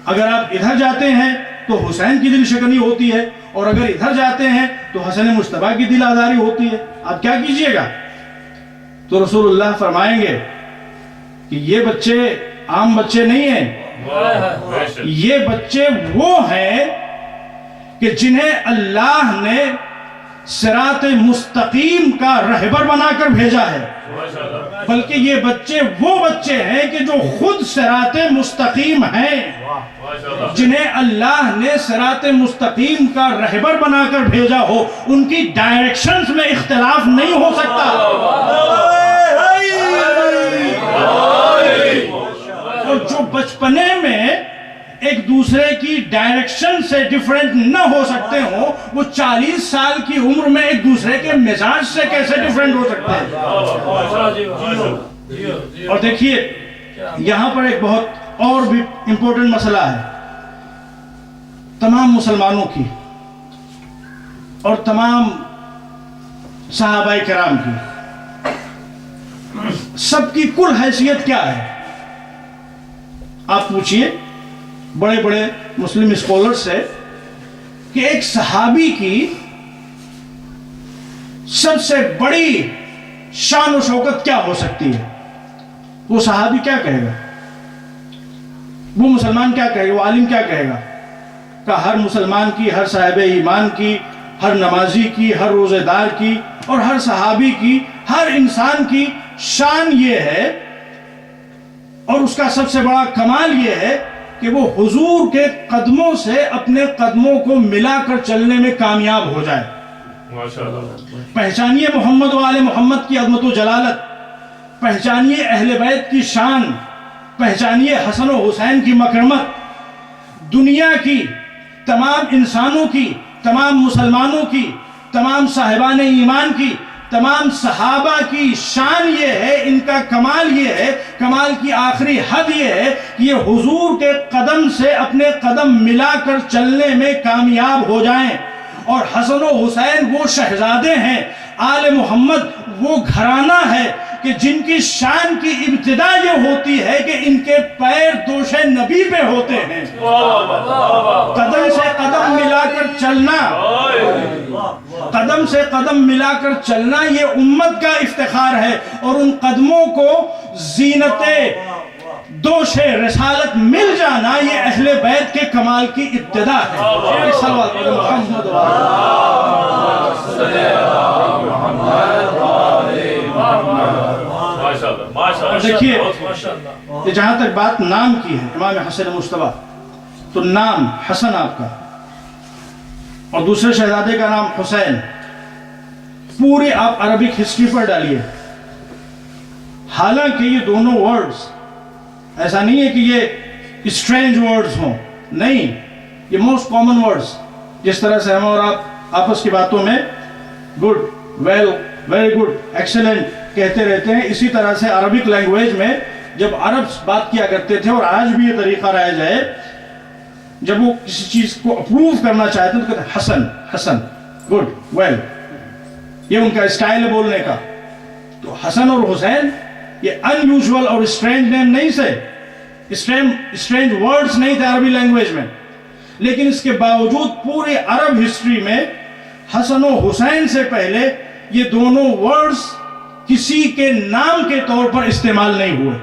Speaker 1: اگر آپ ادھر جاتے ہیں تو حسین کی دل شکنی ہوتی ہے اور اگر ادھر جاتے ہیں تو حسن مجتبیٰ کی دل آزاری ہوتی ہے، آپ کیا کیجئے گا؟ تو رسول اللہ فرمائیں گے کہ یہ بچے عام بچے نہیں ہیں، یہ بچے وہ ہیں کہ جنہیں اللہ نے صراط مستقیم کا رہبر بنا کر بھیجا ہے، بلکہ یہ بچے وہ بچے ہیں کہ جو خود صراط مستقیم ہیں، جنہیں اللہ نے صراط مستقیم کا رہبر بنا کر بھیجا ہو، ان کی ڈائریکشنز میں اختلاف نہیں ہو سکتا۔ اور جو بچپنے میں ایک دوسرے کی ڈائریکشن سے ڈیفرنٹ نہ ہو سکتے ہوں، وہ 40 سال کی عمر میں ایک دوسرے کے مزاج سے کیسے ڈیفرنٹ ہو سکتے ہیں؟ اور دیکھیے یہاں پر ایک بہت اور بھی امپورٹنٹ مسئلہ ہے، تمام مسلمانوں کی اور تمام صحابہ کرام کی، سب کی کل حیثیت کیا ہے؟ آپ پوچھئے بڑے بڑے مسلم اسکالر سے کہ ایک صحابی کی سب سے بڑی شان و شوکت کیا ہو سکتی ہے؟ وہ صحابی کیا کہے گا؟ وہ مسلمان کیا کہے گا؟ وہ عالم کیا کہے گا؟ کہ ہر مسلمان کی، ہر صاحب ایمان کی، ہر نمازی کی، ہر روزے دار کی اور ہر صحابی کی، ہر انسان کی شان یہ ہے اور اس کا سب سے بڑا کمال یہ ہے کہ وہ حضور کے قدموں سے اپنے قدموں کو ملا کر چلنے میں کامیاب ہو جائے۔ پہچانیے محمد و آل محمد کی عظمت و جلالت، پہچانیے اہل بیت کی شان، پہچانیے حسن و حسین کی مکرمت دنیا کی تمام انسانوں کی، تمام مسلمانوں کی، تمام صاحبان ایمان کی، تمام صحابہ کی شان یہ ہے، ان کا کمال یہ ہے، کمال کی آخری حد یہ ہے کہ یہ حضور کے قدم سے اپنے قدم ملا کر چلنے میں کامیاب ہو جائیں۔ اور حسن و حسین وہ شہزادے ہیں، آل محمد وہ گھرانہ ہے کہ جن کی شان کی ابتدا یہ ہوتی ہے کہ ان کے پیر دوش نبی پہ ہوتے ہیں۔ قدم سے قدم ملا کر چلنا، قدم سے قدم ملا کر چلنا یہ امت کا افتخار ہے، اور ان قدموں کو زینت دوش رسالت مل جانا یہ اہل بیت کے کمال کی ابتدا ہے۔ صلوات محمد دیکھیے، جہاں تک بات نام کی ہے امام حسن مصطفیٰ، تو نام حسن آپ کا اور دوسرے شہزادے کا نام حسین، پورے آپ عربک ہسٹری پر ڈالیے، حالانکہ یہ دونوں ورڈز ایسا نہیں ہے کہ یہ اسٹرینج ورڈز ہوں، نہیں، یہ موسٹ کامن ورڈز، جس طرح سے ہم اور آپ آپس کی باتوں میں good, well, very good, excellent کہتے رہتے ہیں، اسی طرح سے عربک لینگویج میں جب عرب بات کیا کرتے تھے، اور آج بھی یہ طریقہ رائج ہے، جب وہ کسی چیز کو اپروو کرنا چاہتے ہیں تو کہتے ہیں حسن، حسن، گڈ، ویل، یہ ان کا اسٹائل ہے بولنے کا۔ تو حسن اور حسین یہ ان یوزول اور اسٹرینج نیم نہیں سے، اسٹرینج ورڈز نہیں تھے عربی لینگویج میں، لیکن اس کے باوجود پورے عرب ہسٹری میں حسن و حسین سے پہلے یہ دونوں ورڈز کسی کے نام کے طور پر استعمال نہیں ہوئے،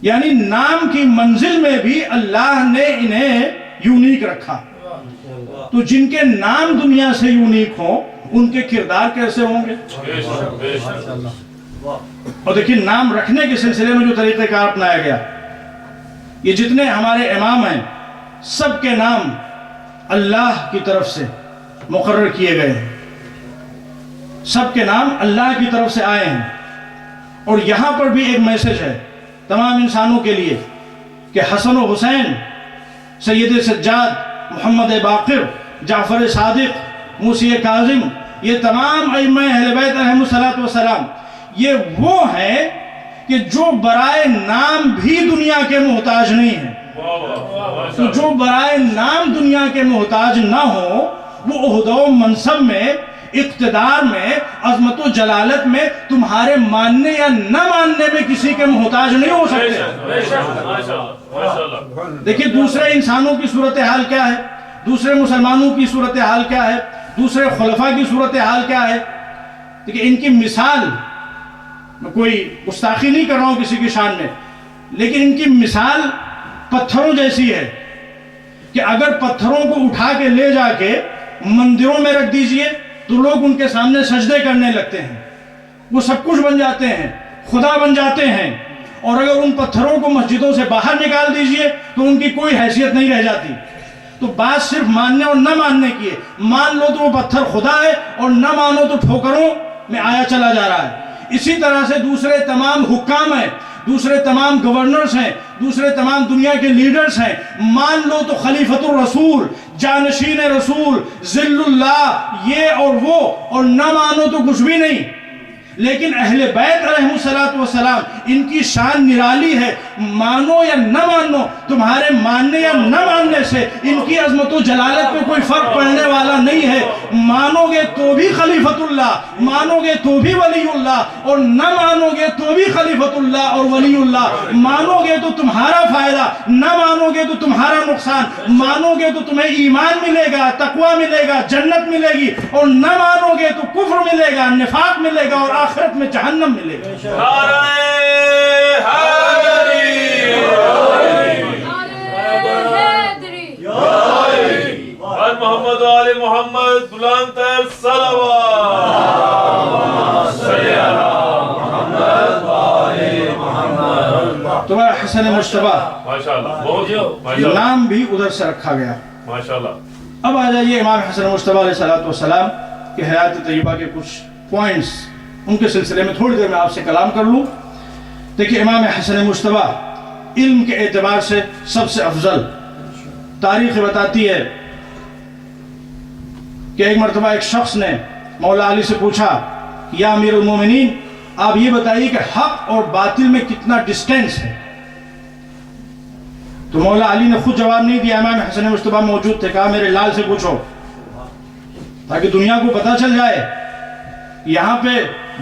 Speaker 1: یعنی نام کی منزل میں بھی اللہ نے انہیں یونیک رکھا۔ تو جن کے نام دنیا سے یونیک ہوں ان کے کردار کیسے ہوں گے؟ اور دیکھیں نام رکھنے کے سلسلے میں جو طریقہ کار اپنایا گیا، یہ جتنے ہمارے امام ہیں سب کے نام اللہ کی طرف سے مقرر کیے گئے ہیں، سب کے نام اللہ کی طرف سے آئے ہیں۔ اور یہاں پر بھی ایک میسج ہے تمام انسانوں کے لیے کہ حسن و حسین، سید سجاد، محمد باقر، جعفر صادق، موسی کاظم، یہ تمام ائمہ اہل بیت علیہم الصلوۃ والسلام، یہ وہ ہیں کہ جو برائے نام بھی دنیا کے محتاج نہیں ہیں۔ تو جو برائے نام دنیا کے محتاج نہ ہو، وہ عہدہ و منصب میں، اقتدار میں، عظمت و جلالت میں، تمہارے ماننے یا نہ ماننے میں کسی کے محتاج نہیں ہو سکتے۔ دیکھیں دوسرے انسانوں کی صورتحال کیا ہے، دوسرے مسلمانوں کی صورتحال کیا ہے، دوسرے خلفاء کی صورتحال کیا ہے۔ دیکھیں ان کی مثال، میں کوئی گستاخی نہیں کر رہا ہوں کسی کی شان میں، لیکن ان کی مثال پتھروں جیسی ہے کہ اگر پتھروں کو اٹھا کے لے جا کے مندروں میں رکھ دیجئے تو لوگ ان کے سامنے سجدے کرنے لگتے ہیں، وہ سب کچھ بن جاتے ہیں، خدا بن جاتے ہیں۔ اور اگر ان پتھروں کو مسجدوں سے باہر نکال دیجئے تو ان کی کوئی حیثیت نہیں رہ جاتی۔ تو بات صرف ماننے اور نہ ماننے کی ہے، مان لو تو وہ پتھر خدا ہے، اور نہ مانو تو ٹھوکروں میں آیا چلا جا رہا ہے۔ اسی طرح سے دوسرے تمام حکام ہیں، دوسرے تمام گورنرز ہیں، دوسرے تمام دنیا کے لیڈرز ہیں، مان لو تو خلیفۃ الرسول، جانشین رسول، ذل اللہ، یہ اور وہ، اور نہ مانو تو کچھ بھی نہیں۔ لیکن اہل بیت علیہم الصلوۃ والسلام ان کی شان نرالی ہے، مانو یا نہ مانو، تمہارے ماننے یا نہ ماننے سے ان کی عظمت و جلالت میں کوئی فرق پڑنے والا نہیں ہے۔ مانو گے تو بھی خلیفۃ اللہ، مانو گے تو بھی ولی اللہ، اور نہ مانو گے تو بھی خلیفۃ اللہ اور ولی اللہ۔ مانو گے تو تمہارا فائدہ، نہ مانو گے تو تمہارا نقصان۔ مانو گے تو تمہیں ایمان ملے گا، تقوی ملے گا، جنت ملے گی، اور نہ مانو گے تو کفر ملے گا، نفاق ملے گا، اور آخرت میں جہنم ملے گا۔
Speaker 2: محمد علی محمد غلام طیب صلوات
Speaker 1: تمہارا حسن مصطفیٰ
Speaker 2: ماشاءاللہ،
Speaker 1: نام بھی ادھر سے رکھا گیا۔
Speaker 2: ماشاءاللہ۔
Speaker 1: اب آ جائیے امام حسن مصطفیٰ علیہ السلام کے حیات طیبہ کے کچھ پوائنٹس، ان کے سلسلے میں تھوڑی دیر میں آپ سے کلام کر لوں دیکھیے امام حسن مجتبی علم کے اعتبار سے سب سے افضل. تاریخ بتاتی ہے کہ ایک مرتبہ ایک شخص نے مولا علی سے پوچھا یا امیر المومنین آپ یہ بتائیے کہ حق اور باطل میں کتنا ڈسٹینس ہے. تو مولا علی نے خود جواب نہیں دیا, امام حسن مجتبی موجود تھے, کہا میرے لال سے پوچھو تاکہ دنیا کو پتہ چل جائے یہاں پہ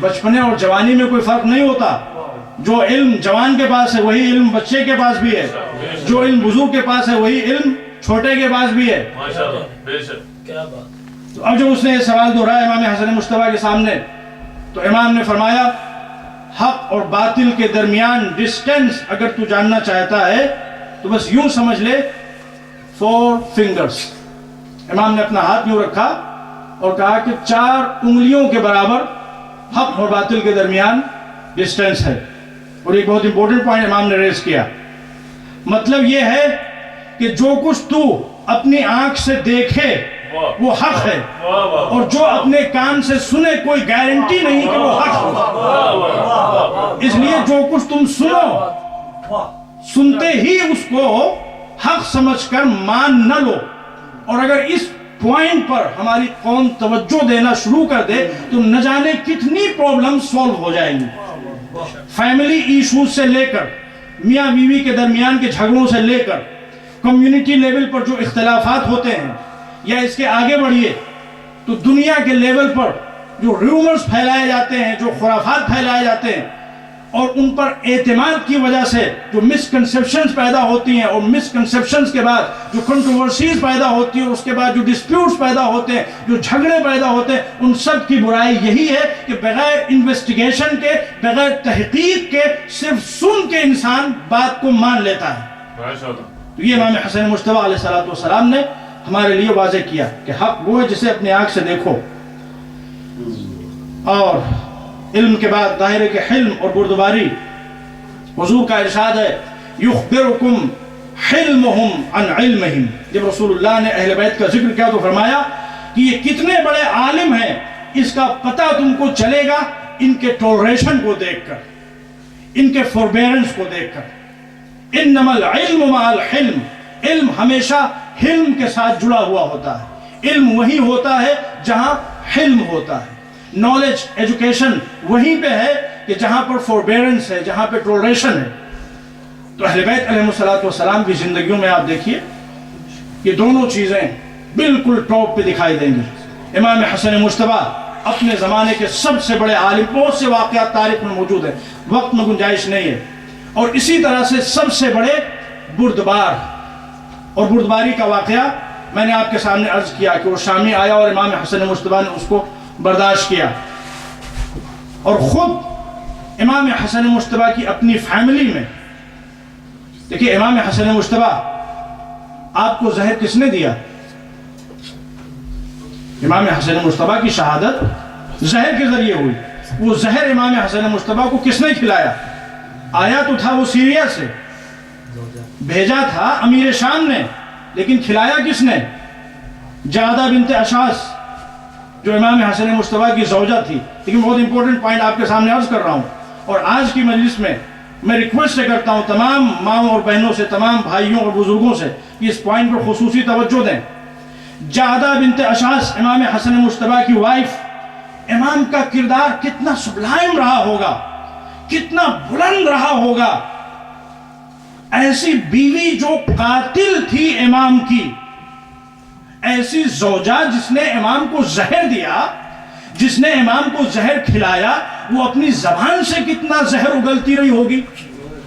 Speaker 1: بچپنے اور جوانی میں کوئی فرق نہیں ہوتا. جو علم جوان کے پاس ہے وہی علم بچے کے پاس بھی ہے, جو علم بزرگ کے پاس ہے وہی علم چھوٹے کے پاس بھی ہے. تو اب جب اس نے یہ سوال دہرایا امام حسن مجتبی کے سامنے تو امام نے فرمایا حق اور باطل کے درمیان ڈسٹینس اگر تو جاننا چاہتا ہے تو بس یوں سمجھ لے 4 fingers. امام نے اپنا ہاتھ یوں رکھا اور کہا کہ 4 انگلیوں کے برابر حق اور باطل کے درمیان ڈسٹینس ہے. اور ایک بہت امپورٹنٹ پوائنٹ امام نے ریز کیا, مطلب یہ ہے کہ جو کچھ تو اپنی آنکھ سے دیکھے وہ حق ہے اور جو اپنے کان سے سنے کوئی گارنٹی نہیں کہ وہ حق ہے. اس لیے جو کچھ تم سنو سنتے ہی اس کو حق سمجھ کر مان نہ لو. اور اگر اس پوائنٹ پر ہماری قوم توجہ دینا شروع کر دے تو نہ جانے کتنی پرابلم سولو ہو جائیں گی. فیملی ایشوز سے لے کر میاں بیوی کے درمیان کے جھگڑوں سے لے کر کمیونٹی لیول پر جو اختلافات ہوتے ہیں, یا اس کے آگے بڑھیے تو دنیا کے لیول پر جو ریومرز پھیلائے جاتے ہیں, جو خرافات پھیلائے جاتے ہیں, اور ان پر اعتماد کی وجہ سے جو مسکنسیپشنز پیدا ہوتی ہیں, اور مسکنسیپشنز کے بعد جو کنٹروورسیز پیدا ہوتی ہیں, اور اس کے بعد جو ڈسپیوٹس پیدا ہوتے ہیں, جو جھگڑے پیدا ہوتے ہیں, ان سب کی برائی یہی ہے کہ بغیر انویسٹیگیشن کے, بغیر تحقیق کے, صرف سن کے انسان بات کو مان لیتا ہے. تو یہ امام حسن مجتبی علیہ السلام نے ہمارے لیے واضح کیا کہ حق وہ ہے جسے اپنی آنکھ سے دیکھو. اور علم کے بعد ظاہر ہے کہ حلم اور بردباری. حضور کا ارشاد ہے یخبرکم حلمہم عن علمہم. جب رسول اللہ نے اہل بیت کا ذکر کیا تو فرمایا کہ یہ کتنے بڑے عالم ہیں اس کا پتہ تم کو چلے گا ان کے ٹولریشن کو دیکھ کر, ان کے فوربیرنس کو دیکھ کر. انما العلم مع الحلم. علم ہمیشہ حلم کے ساتھ جڑا ہوا ہوتا ہے. علم وہی ہوتا ہے جہاں حلم ہوتا ہے. نالج ایجوکیشن وہیں پہ ہے کہ جہاں پر فوربیرنس ہے, جہاں پہ ٹولریشن ہے. تو اہل بیت علیہ السلام کی زندگیوں میں آپ دیکھیے یہ دونوں چیزیں بالکل ٹاپ پہ دکھائی دیں گی. امام حسن مجتبی اپنے زمانے کے سب سے بڑے عالم, بہت سے واقعات تاریخ میں موجود ہیں, وقت میں گنجائش نہیں ہے. اور اسی طرح سے سب سے بڑے بردبار. اور بردباری کا واقعہ میں نے آپ کے سامنے عرض کیا کہ وہ شامی آیا اور امام حسن مجتبی نے اس کو برداشت کیا. اور خود امام حسن مجتبی کی اپنی فیملی میں دیکھیے, امام حسن مجتبی آپ کو زہر کس نے دیا؟ امام حسن مجتبی کی شہادت زہر کے ذریعے ہوئی. وہ زہر امام حسن مجتبی کو کس نے کھلایا؟ آیا تو تھا وہ سیریا سے, بھیجا تھا امیر شام نے, لیکن کھلایا کس نے؟ جعدہ بنت اشعث جو امام حسن مجتبی کی زوجہ تھی. لیکن بہت امپورٹنٹ پوائنٹ آپ کے سامنے عرض کر رہا ہوں, اور آج کی مجلس میں میں ریکویسٹ کرتا ہوں تمام ماؤں اور بہنوں سے, تمام بھائیوں اور بزرگوں سے کہ اس پوائنٹ پر خصوصی توجہ دیں. جعدہ بنت اشعث امام حسن مجتبی کی وائف, امام کا کردار کتنا سبلائم رہا ہوگا, کتنا بلند رہا ہوگا. ایسی بیوی جو قاتل تھی امام کی, ایسی زوجہ جس نے امام کو زہر دیا, جس نے امام کو زہر کھلایا, وہ اپنی زبان سے کتنا زہر اگلتی رہی ہوگی.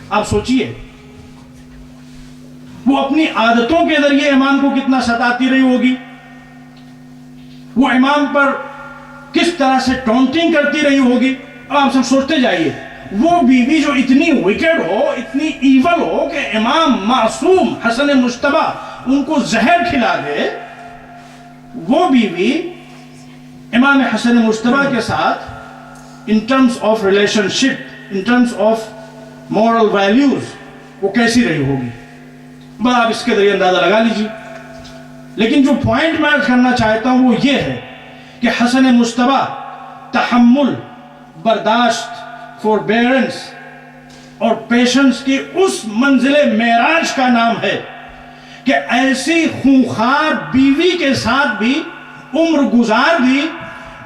Speaker 1: آپ سوچئے, وہ اپنی عادتوں کے ذریعے امام کو کتنا ستاتی رہی ہوگی, وہ امام پر کس طرح سے ٹونٹنگ کرتی رہی ہوگی. اب آپ سب سوچتے جائیے, وہ بیوی جو اتنی وکڈ ہو, اتنی ایول ہو کہ امام معصوم حسن مجتبی ان کو زہر کھلا دے, وہ بیوی امام حسن مجتبی کے ساتھ in terms of relationship, in terms of moral values وہ کیسی رہی ہوگی. بس آپ اس کے ذریعے اندازہ لگا لیجیے. لیکن جو پوائنٹ میں کرنا چاہتا ہوں وہ یہ ہے کہ حسن مجتبی تحمل, برداشت, فوربیرنس اور پیشنس کی اس منزل معراج کا نام ہے کہ ایسی خونخوار بیوی کے ساتھ بھی عمر گزار دی،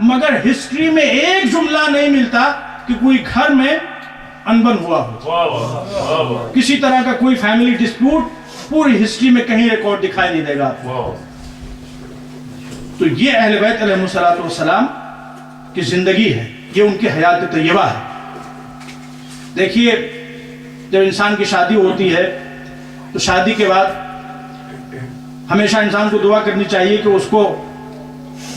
Speaker 1: مگر ہسٹری میں ایک جملہ نہیں ملتا کہ کوئی گھر میں انبن ہوا ہو، کسی طرح کا کوئی فیملی ڈسپیوٹ پوری ہسٹری میں کہیں ریکارڈ دکھائی نہیں دے گا۔ تو یہ اہل بیت علیہ السلام کی زندگی ہے، یہ ان کی حیات طیبہ ہے۔ دیکھیے جب انسان کی شادی ہوتی ہے تو شادی کے بعد ہمیشہ انسان کو دعا کرنی چاہیے کہ اس کو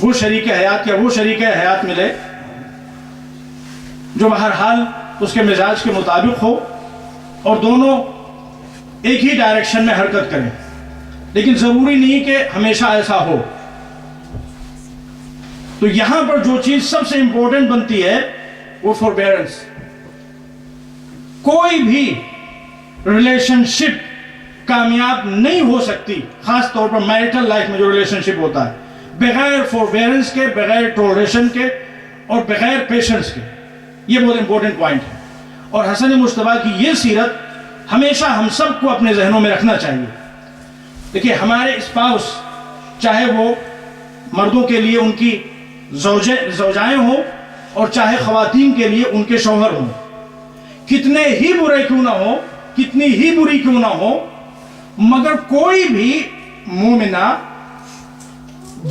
Speaker 1: وہ شریک حیات یا وہ شریک حیات ملے جو بہرحال اس کے مزاج کے مطابق ہو اور دونوں ایک ہی ڈائریکشن میں حرکت کریں، لیکن ضروری نہیں کہ ہمیشہ ایسا ہو۔ تو یہاں پر جو چیز سب سے امپورٹنٹ بنتی ہے وہ فوربیئرنس۔ کوئی بھی ریلیشن شپ کامیاب نہیں ہو سکتی، خاص طور پر میرٹل لائف میں جو ریلیشن شپ ہوتا ہے، بغیر فوربیئرنس کے، بغیر ٹولریشن کے اور بغیر پیشنس کے۔ یہ بہت امپورٹنٹ پوائنٹ ہے، اور حسن مجتبیٰ کی یہ سیرت ہمیشہ ہم سب کو اپنے ذہنوں میں رکھنا چاہیے۔ دیکھیے ہمارے اسپاؤس، چاہے وہ مردوں کے لیے ان کی زوجائیں ہوں اور چاہے خواتین کے لیے ان کے شوہر ہوں، کتنے ہی برے کیوں نہ ہو، کتنی ہی بری کیوں نہ ہو، مگر کوئی بھی مومنہ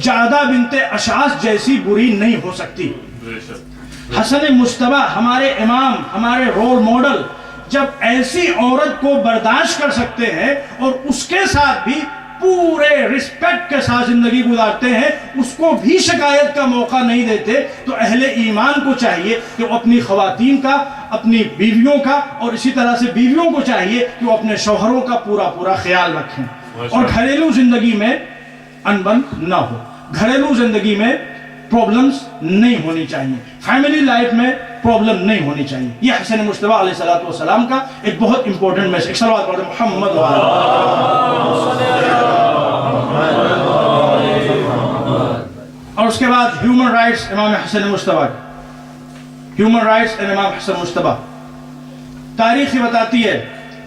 Speaker 1: جادہ بنت اشعث جیسی بری نہیں ہو سکتی۔ حسن مجتبیٰ ہمارے امام، ہمارے رول ماڈل، جب ایسی عورت کو برداشت کر سکتے ہیں اور اس کے ساتھ بھی پورے رسپیکٹ کے ساتھ زندگی گزارتے ہیں، اس کو بھی شکایت کا موقع نہیں دیتے، تو اہل ایمان کو چاہیے کہ وہ اپنی خواتین کا، اپنی بیویوں کا، اور اسی طرح سے بیویوں کو چاہیے کہ وہ اپنے شوہروں کا پورا خیال رکھیں، اور گھریلو زندگی میں انبن نہ ہو، گھریلو زندگی میں پرابلمز نہیں ہونی چاہیے، فیملی لائف میں پرابلم نہیں ہونی چاہیے۔ یہ حسن مجتبیٰ علیہ السلام کا ایک بہت امپورٹنٹ میسج۔ صلوات پڑھیں محمد اور اس کے بعد ہیومن رائٹس امام حسن مجتبیٰ، ہیومن رائٹس اینڈ امام حسن مجتبیٰ۔ تاریخ یہ بتاتی ہے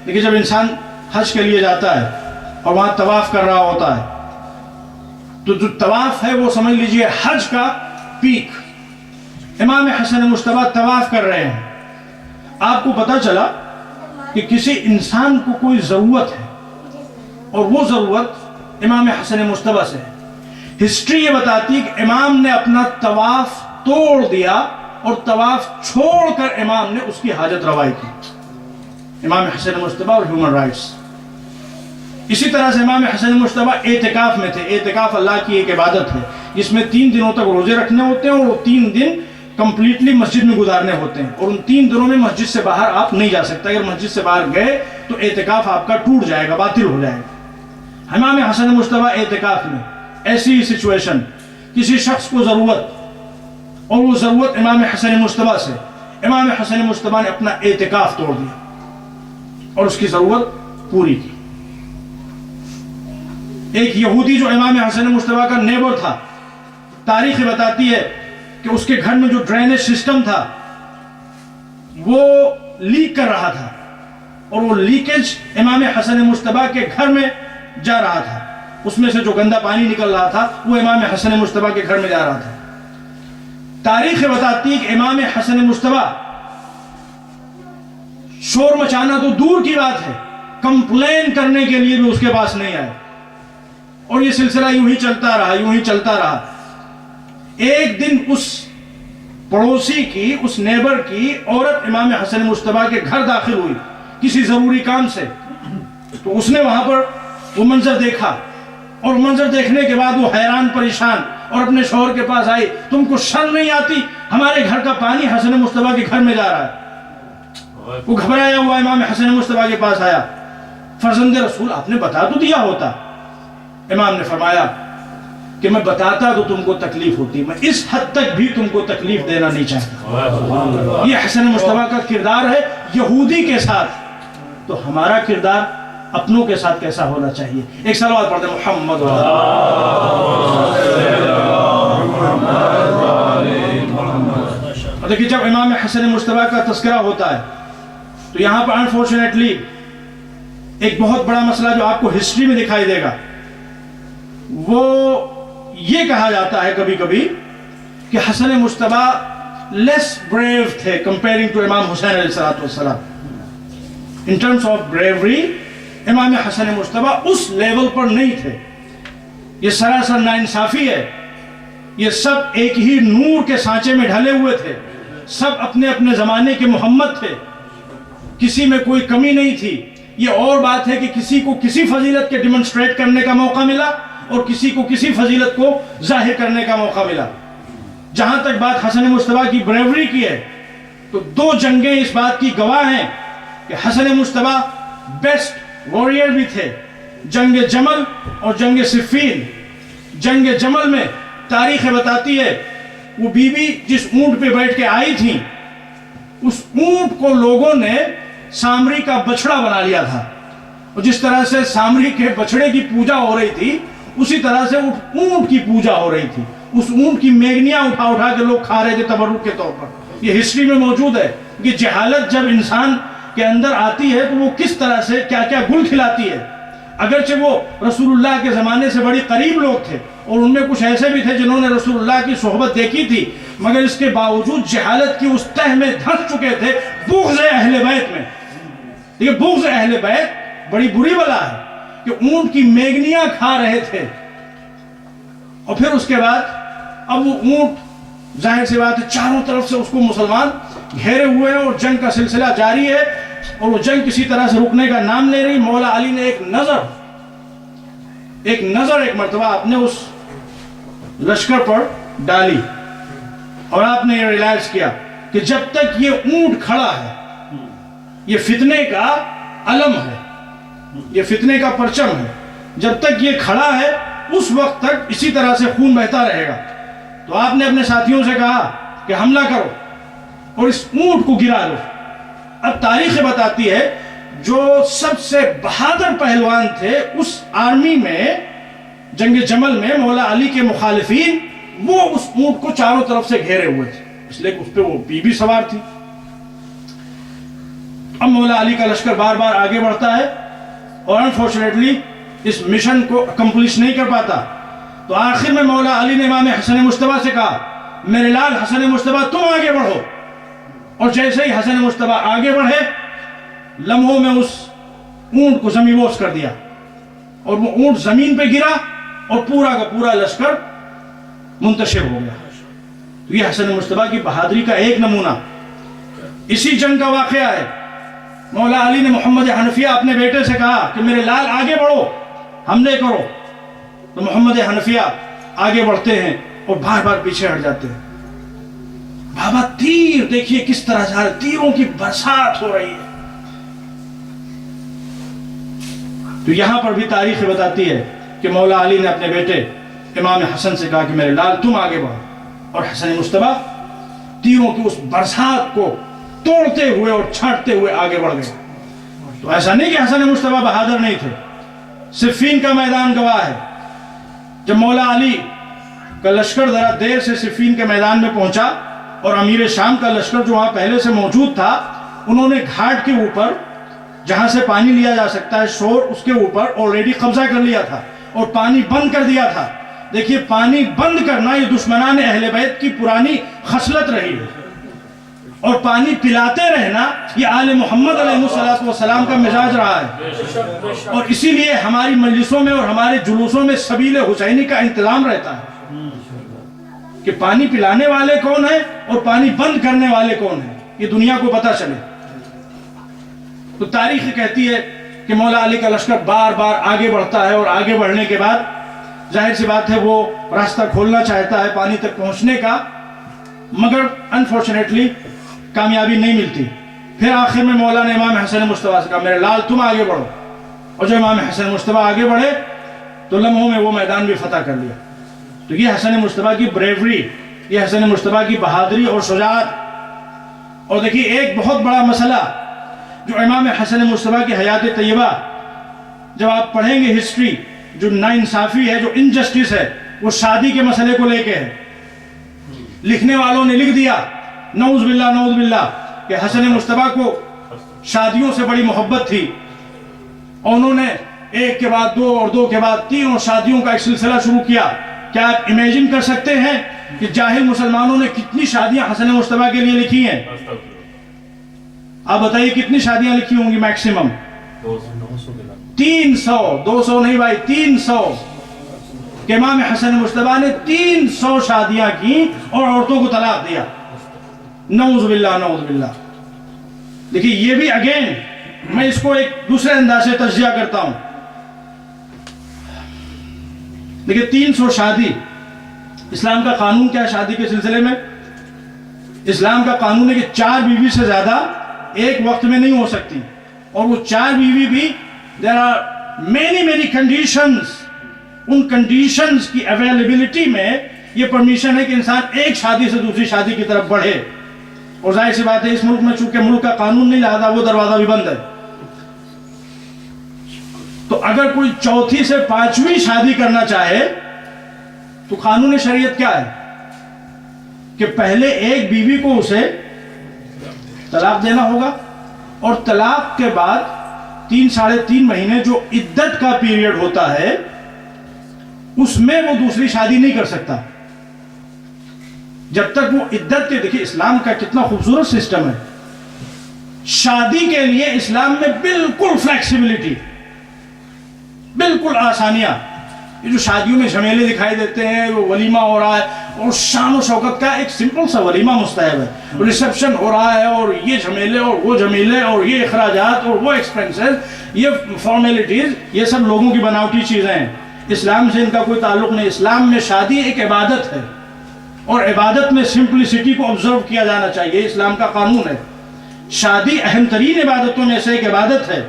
Speaker 1: کہ جب انسان حج کے لیے جاتا ہے اور وہاں طواف کر رہا ہوتا ہے تو جو طواف ہے وہ سمجھ لیجئے حج کا پیک۔ امام حسن مجتبیٰ طواف کر رہے ہیں، آپ کو پتا چلا کہ کسی انسان کو کوئی ضرورت ہے اور وہ ضرورت امام حسن مجتبیٰ سے ہے۔ ہسٹری یہ بتاتی کہ امام نے اپنا طواف توڑ دیا اور طواف چھوڑ کر امام نے اس کی حاجت روائی کی۔ امام حسن مجتبیٰ اور ہیومن رائٹس۔ اسی طرح سے امام حسن مجتبیٰ اعتکاف میں تھے۔ اعتکاف اللہ کی ایک عبادت ہے جس میں 3 دنوں تک روزے رکھنے ہوتے ہیں اور وہ 3 دن کمپلیٹلی مسجد میں گزارنے ہوتے ہیں، اور ان 3 دنوں میں مسجد سے باہر آپ نہیں جا سکتے۔ اگر مسجد سے باہر گئے تو اعتکاف آپ کا ٹوٹ جائے گا، باطل ہو جائے گا۔ امام حسن مجتبیٰ اعتکاف میں ایسی سچویشن، کسی شخص کو ضرورت اور وہ ضرورت امام حسن مجتبیٰ سے، امام حسن مجتبیٰ نے اپنا اعتکاف توڑ دیا اور اس کی ضرورت پوری کی۔ ایک یہودی جو امام حسن مجتبیٰ کا نیبر تھا، تاریخ بتاتی ہے کہ اس کے گھر میں جو ڈرینیج سسٹم تھا وہ لیک کر رہا تھا، اور وہ لیکیج امام حسن مجتبیٰ کے گھر میں جا رہا تھا، اس میں سے جو گندا پانی نکل رہا تھا وہ امام حسن مجتبیٰ کے گھر میں جا رہا تھا۔ تاریخ بتاتی ہے کہ امام حسن مجتبیٰ شور مچانا تو دور کی بات ہے، کمپلین کرنے کے لیے بھی اس کے پاس نہیں آئے، اور یہ سلسلہ یوں ہی چلتا رہا، یوں ہی چلتا رہا۔ ایک دن اس پڑوسی کی، اس نیبر کی عورت امام حسن مجتبیٰ کے گھر داخل ہوئی کسی ضروری کام سے، تو اس نے وہاں پر وہ منظر دیکھا، اور منظر دیکھنے کے بعد وہ حیران پریشان اور اپنے شوہر کے پاس آئی، تم کو شرم نہیں آتی؟ ہمارے گھر کا پانی حسن مجتبیٰ کے گھر میں جا رہا ہے۔ وہ گھبرایا ہوا امام حسن مجتبیٰ کے پاس آیا، فرزند رسول آپ نے بتا تو دیا ہوتا۔ امام نے فرمایا کہ میں بتاتا تو تم کو تکلیف ہوتی، میں اس حد تک بھی تم کو تکلیف دینا نہیں چاہتا۔ یہ حسن مجتبیٰ کا کردار ہے یہودی کے ساتھ، تو ہمارا کردار اپنوں کے ساتھ کیسا ہونا چاہیے؟ ایک صلوات پڑھتے محمد دیکھیے جب امام حسن مجتبیٰ کا تذکرہ ہوتا ہے تو یہاں پر انفارچونیٹلی ایک بہت بڑا مسئلہ جو آپ کو ہسٹری میں دکھائی دے گا، وہ یہ کہا جاتا ہے کبھی کبھی کہ حسن مجتبیٰ لیس بریو تھے کمپیئرنگ ٹو امام حسین علیہ السلام. ان ٹرمز آف بریوری امام حسن مجتبیٰ اس لیول پر نہیں تھے. یہ سراسر ناانصافی ہے. یہ سب ایک ہی نور کے سانچے میں ڈھلے ہوئے تھے، سب اپنے اپنے زمانے کے محمد تھے، کسی میں کوئی کمی نہیں تھی. یہ اور بات ہے کہ کسی کو کسی فضیلت کے ڈیمونسٹریٹ کرنے کا موقع ملا اور کسی کو کسی فضیلت کو ظاہر کرنے کا موقع ملا. جہاں تک بات حسن مجتبیٰ کی بریوری کی ہے تو 2 جنگیں اس بات کی گواہ ہیں کہ حسن مجتبیٰ بیسٹ واریر بھی تھے. جنگ جمل اور جنگ صفین. جنگ جمل میں تاریخ بتاتی ہے وہ بی بی جس اونٹ پہ بیٹھ کے آئی تھیں، اس اونٹ کو لوگوں نے سامری کا بچڑا بنا لیا تھا، اور جس طرح سے سامری کے بچڑے کی پوجا ہو رہی تھی اسی طرح سے اونٹ کی پوجا ہو رہی تھی. اس اونٹ کی میگنیاں اٹھا اٹھا کے لوگ کھا رہے تھے تبرک کے طور پر. یہ ہسٹری میں موجود ہے کہ جہالت جب انسان کے اندر آتی ہے تو وہ کس طرح سے کیا کیا گل کھلاتی ہے. اگرچہ وہ رسول اللہ کے زمانے سے بڑی قریب لوگ تھے اور ان میں کچھ ایسے بھی تھے جنہوں نے رسول اللہ کی صحبت دیکھی تھی، مگر اس کے باوجود جہالت کی اس تہ میں دھنس چکے تھے بغض اہل بیت میں. دیکھیں بغض اہل بیت بڑی بری بلا ہے کہ اونٹ کی میگنیاں کھا رہے تھے. اور پھر اس کے بعد اب وہ اونٹ ظاہر سی بات ہے چاروں طرف سے اس کو مسلمان گھیرے ہوئے ہیں اور جنگ کا سلسلہ جاری ہے اور وہ جنگ کسی طرح سے رکنے کا نام لے رہی. مولا علی نے ایک نظر ایک مرتبہ آپ نے اس لشکر پر ڈالی اور آپ نے یہ ریلائز کیا کہ جب تک یہ اونٹ کھڑا ہے یہ فتنے کا علم ہے، یہ فتنے کا پرچم ہے. جب تک یہ کھڑا ہے اس وقت تک اسی طرح سے خون بہتا رہے گا. تو آپ نے اپنے ساتھیوں سے کہا کہ حملہ کرو اور اس اونٹ کو گرا دو. اب تاریخ بتاتی ہے جو سب سے بہادر پہلوان تھے اس آرمی میں جنگ جمل میں مولا علی کے مخالفین، وہ اس اونٹ کو چاروں طرف سے گھیرے ہوئے تھے، اس لیے اس پہ وہ بی بی سوار تھی. اب مولا علی کا لشکر بار بار آگے بڑھتا ہے اور انفارچونیٹلی اس مشن کو اکمپلش نہیں کر پاتا. تو آخر میں مولا علی نے امام حسن مجتبیٰ سے کہا میرے لال حسن مجتبیٰ تم آگے بڑھو. اور جیسے ہی حسن مجتبیٰ آگے بڑھے لمحوں میں اس اونٹ کو زمین بوس کر دیا اور وہ اونٹ زمین پہ گرا اور پورا کا پورا لشکر منتشر ہو گیا. تو یہ حسن مجتبیٰ کی بہادری کا ایک نمونہ اسی جنگ کا واقعہ ہے. مولا علی نے محمد حنفیہ اپنے بیٹے سے کہا کہ میرے لال آگے بڑھو حملے کرو. تو محمد حنفیہ آگے بڑھتے ہیں اور بار بار پیچھے ہٹ جاتے ہیں. بابا تیر دیکھیے کس طرح جا رہے، تیروں کی برسات ہو رہی ہے. تو یہاں پر بھی تاریخ بتاتی ہے کہ مولا علی نے اپنے بیٹے امام حسن سے کہا کہ میرے لال تم آگے بڑھو، اور حسن مجتبیٰ تیروں کی اس برسات کو توڑتے ہوئے اور چھانٹتے ہوئے آگے بڑھ گئے. تو ایسا نہیں کہ حسن مجتبیٰ بہادر نہیں تھے. صفین کا میدان گواہ ہے. جب مولا علی کا لشکر ذرا دیر سے صفین کے میدان میں پہنچا اور امیر شام کا لشکر جو وہاں پہلے سے موجود تھا انہوں نے گھاٹ کے اوپر جہاں سے پانی لیا جا سکتا ہے شور، اس کے اوپر آلریڈی قبضہ کر لیا تھا اور پانی بند کر دیا تھا. دیکھیے پانی بند کرنا یہ دشمنان اہل بیت کی پرانی خصلت رہی ہے، اور پانی پلاتے رہنا یہ آل محمد علیہ السلام کا مزاج رہا ہے. اور اسی لیے ہماری مجلسوں میں اور ہمارے جلوسوں میں سبیل حسینی کا انتظام رہتا ہے کہ پانی پلانے والے کون ہیں اور پانی بند کرنے والے کون ہیں، یہ دنیا کو پتہ چلے. تو تاریخ کہتی ہے کہ مولا علی کا لشکر بار بار آگے بڑھتا ہے اور آگے بڑھنے کے بعد ظاہر سی بات ہے وہ راستہ کھولنا چاہتا ہے پانی تک پہنچنے کا، مگر انفارچونیٹلی کامیابی نہیں ملتی. پھر آخر میں مولا نے امام حسن مجتبیٰ سے کہا میرے لال تم آگے بڑھو. اور جب امام حسن مجتبیٰ آگے بڑھے تو لمحوں میں وہ میدان بھی فتح کر لیا. تو یہ حسن مجتبیٰ کی بریوری، یہ حسن مجتبیٰ کی بہادری اور شجاعت. اور دیکھیے ایک بہت بڑا مسئلہ جو امام حسن مجتبیٰ کی حیات طیبہ جب آپ پڑھیں گے ہسٹری، جو ناانصافی ہے، جو انجسٹس ہے، وہ شادی کے مسئلے کو لے کے ہے. لکھنے والوں نے لکھ دیا نعوذ باللہ کہ حسن مجتبیٰ کو شادیوں سے بڑی محبت تھی. انہوں نے ایک کے بعد دو اور دو کے بعد تین اور شادیوں کا ایک سلسلہ شروع کیا. کیا آپ امیجن کر سکتے ہیں کہ جاہل مسلمانوں نے کتنی شادیاں حسن مجتبیٰ کے لیے لکھی ہیں؟ آپ بتائیے کتنی شادیاں لکھی ہوں گی میکسیمم؟ 300. 200 نہیں بھائی, 300. کہ امام حسن مجتبیٰ نے 300 شادیاں کی اور عورتوں کو طلاق دیا. نعوذ باللہ نعوذ باللہ. دیکھیے یہ بھی اگین میں اس کو ایک دوسرے انداز سے تجزیہ کرتا ہوں. دیکھیے 300 شادی. اسلام کا قانون کیا ہے شادی کے سلسلے میں؟ اسلام کا قانون ہے کہ 4 بیوی سے زیادہ ایک وقت میں نہیں ہو سکتی, اور وہ 4 بیوی بھی there are many conditions. In conditions کی اویلیبلٹی میں یہ پرمیشن ہے کہ انسان ایک شادی سے دوسری شادی کی طرف بڑھے. اور ظاہر سی بات ہے اس ملک میں چونکہ ملک کا قانون نہیں, لہذا وہ دروازہ بھی بند ہے. تو اگر کوئی چوتھی سے 5ویں شادی کرنا چاہے تو قانون شریعت کیا ہے کہ پہلے ایک بیوی کو اسے طلاق دینا ہوگا, اور طلاق کے بعد 3 ساڑھے 3 مہینے جو عدت کا پیریڈ ہوتا ہے اس میں وہ دوسری شادی نہیں کر سکتا جب تک وہ عدت کے. دیکھیے اسلام کا کتنا خوبصورت سسٹم ہے. شادی کے لیے اسلام میں بالکل فلیکسیبلٹی, بالکل آسانیاں. یہ جو شادیوں میں جھمیلے دکھائی دیتے ہیں, وہ ولیمہ ہو رہا ہے اور شان و شوکت کا ایک سمپل سا ولیمہ مستحب ہے, ریسپشن ہو رہا ہے اور یہ جھمیلے اور وہ جھمیلے اور یہ اخراجات اور وہ ایکسپینسز, یہ فارمیلٹیز, یہ سب لوگوں کی بناوٹی چیزیں ہیں. اسلام سے ان کا کوئی تعلق نہیں. اسلام میں شادی ایک عبادت ہے اور عبادت میں سمپلسٹی کو آبزرو کیا جانا چاہیے. اسلام کا قانون ہے. شادی اہم ترین عبادتوں میں سے ایک عبادت ہے,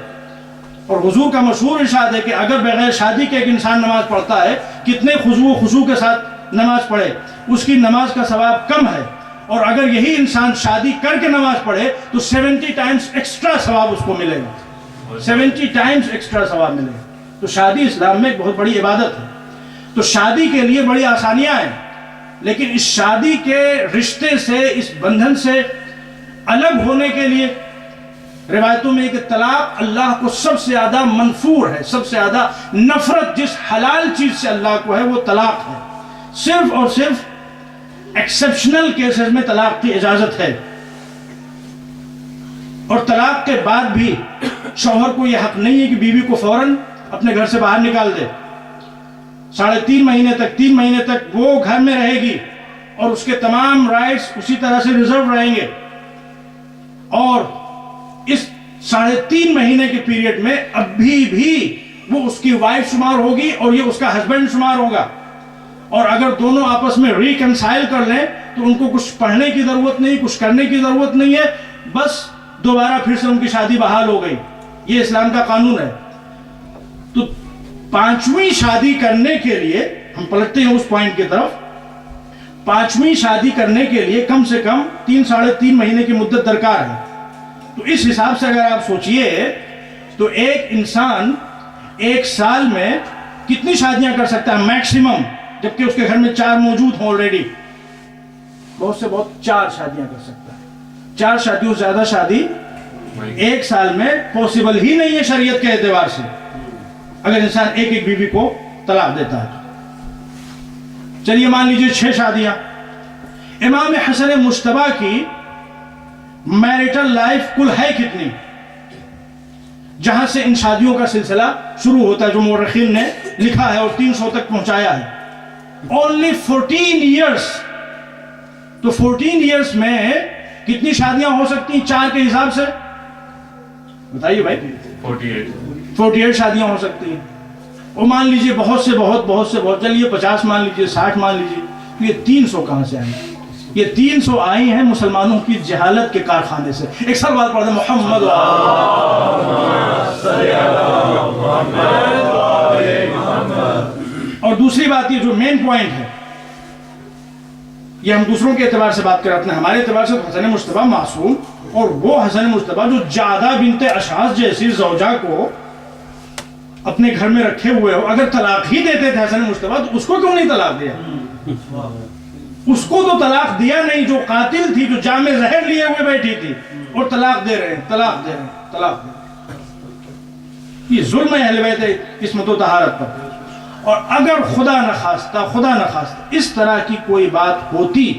Speaker 1: اور حضور کا مشہور ارشاد ہے کہ اگر بغیر شادی کے ایک انسان نماز پڑھتا ہے, کتنے خضوع و خضوع کے ساتھ نماز پڑھے, اس کی نماز کا ثواب کم ہے. اور اگر یہی انسان شادی کر کے نماز پڑھے تو 70 ٹائمز ایکسٹرا ثواب اس کو ملے گا. 70 ٹائمز ایکسٹرا ثواب ملے گا. تو شادی اسلام میں ایک بہت بڑی عبادت ہے. تو شادی کے لیے بڑی آسانیاں ہیں, لیکن اس شادی کے رشتے سے, اس بندھن سے الگ ہونے کے لیے روایتوں میں کہ طلاق اللہ کو سب سے زیادہ منفور ہے, سب سے زیادہ نفرت جس حلال چیز سے اللہ کو ہے وہ طلاق ہے. صرف اور صرف ایکسیپشنل کیسز میں طلاق کی اجازت ہے, اور طلاق کے بعد بھی شوہر کو یہ حق نہیں ہے کہ بیوی کو فوراً اپنے گھر سے باہر نکال دے. 3.5 مہینے تک, 3 مہینے تک وہ گھر میں رہے گی اور اس کے تمام رائٹس اسی طرح سے ریزرو رہیں گے, اور اس 3.5 مہینے کے پیریڈ میں ابھی بھی وہ اس کی وائف شمار ہوگی اور یہ اس کا ہسبینڈ شمار ہوگا. اور اگر دونوں آپس میں ریکنسائل کر لیں تو ان کو کچھ پڑھنے کی ضرورت نہیں, کچھ کرنے کی ضرورت نہیں ہے, بس دوبارہ پھر سے ان کی شادی بحال ہو گئی. یہ اسلام کا قانون ہے. تو 5ویں شادی کرنے کے لیے ہم پلٹتے ہیں اس پوائنٹ کی طرف. 5ویں شادی کرنے کے لیے کم سے کم 3 ساڑھے 3 مہینے کی مدت درکار ہے. تو اس حساب سے اگر آپ سوچئے تو ایک انسان 1 سال میں کتنی شادیاں کر سکتا ہے میکسیمم, جبکہ اس کے گھر میں 4 موجود ہوں آلریڈی. بہت سے بہت 4 شادیاں کر سکتا ہے. 4 شادیوں سے زیادہ شادی 1 سال میں پاسبل ہی نہیں ہے شریعت کے اعتبار سے, اگر انسان ایک بیوی کو طلاق دیتا ہے. چلیے مان لیجئے 6 شادیاں. امام حسن مجتبیٰ کی میرٹل لائف کل ہے کتنی, جہاں سے ان شادیوں کا سلسلہ شروع ہوتا ہے جو مورخین نے لکھا ہے اور 300 تک پہنچایا ہے. only 14 years. تو 14 years میں کتنی شادیاں ہو سکتی ہیں 4 کے حساب سے بتائیے بھائی؟ 48 شادیاں ہو سکتی ہیں. اور مان لیجئے بہت سے بہت چلیے 50 مان لیجئے, 60 مان لیجئے, تو یہ 300 کہاں سے آئیں؟ یہ 300 آئی ہیں مسلمانوں کی جہالت کے کارخانے سے. ایک سال بعد پڑھ دیں محمد اور دوسری بات یہ جو مین پوائنٹ ہے, یہ ہم دوسروں کے اعتبار سے بات کرتے ہیں, ہمارے اعتبار سے حسن مجتبیٰ معصوم, اور وہ حسن مجتبیٰ جو جعدہ بنت اشعث جیسی زوجہ کو اپنے گھر میں رکھے ہوئے ہو, اگر طلاق ہی دیتے تھے حسن مجتبیٰ تو اس کو کیوں نہیں طلاق دیا؟ اس کو تو طلاق دیا نہیں, جو قاتل تھی, جو جام زہر لیے ہوئے بیٹھی تھی, اور طلاق دے رہے ہیں، طلاق دے رہے ہیں، طلاق دے رہے ہیں۔ یہ ظلم ہے اہل بیت عصمت و طہارت پر۔ اور اگر خدا نخواستہ اس طرح کی کوئی بات ہوتی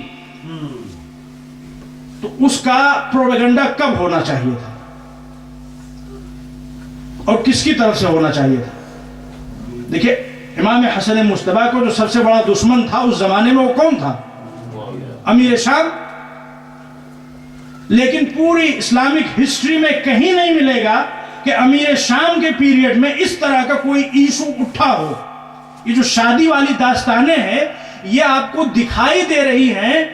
Speaker 1: تو اس کا پروپیگنڈا کب ہونا چاہیے تھا اور کس کی طرف سے ہونا چاہیے تھا؟ دیکھیں امام حسن مجتبیٰ کو جو سب سے بڑا دشمن تھا اس زمانے میں وہ کون تھا؟ امیر شام۔ لیکن پوری اسلامک ہسٹری میں کہیں نہیں ملے گا کہ امیر شام کے پیریڈ میں اس طرح کا کوئی ایشو اٹھا ہو۔ یہ جو شادی والی داستانیں ہیں یہ آپ کو دکھائی دے رہی ہیں۔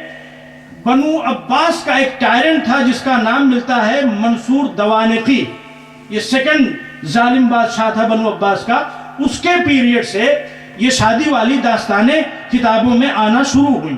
Speaker 1: بنو عباس کا ایک ٹائرنٹ تھا جس کا نام ملتا ہے منصور دوانقی، یہ سیکنڈ ظالم بادشاہ تھا بنو عباس کا۔ اس کے پیریڈ سے یہ شادی والی داستانیں کتابوں میں آنا شروع ہوئیں،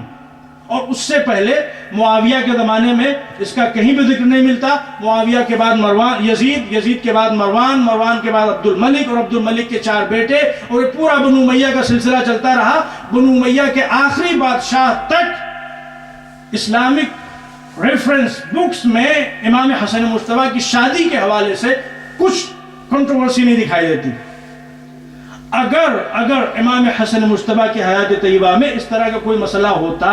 Speaker 1: اور اس سے پہلے معاویہ کے زمانے میں اس کا کہیں بھی ذکر نہیں ملتا۔ معاویہ کے بعد مروان، یزید کے بعد مروان کے بعد عبد الملک، اور عبد الملک کے 4 بیٹے، اور یہ پورا بنو امیہ کا سلسلہ چلتا رہا۔ بنو امیہ کے آخری بادشاہ تک اسلامک ریفرنس بکس میں امام حسن مجتبیٰ کی شادی کے حوالے سے کچھ کنٹروورسی نہیں دکھائی دیتی۔ اگر امام حسن مجتبیٰ کی حیات طیبہ میں اس طرح کا کوئی مسئلہ ہوتا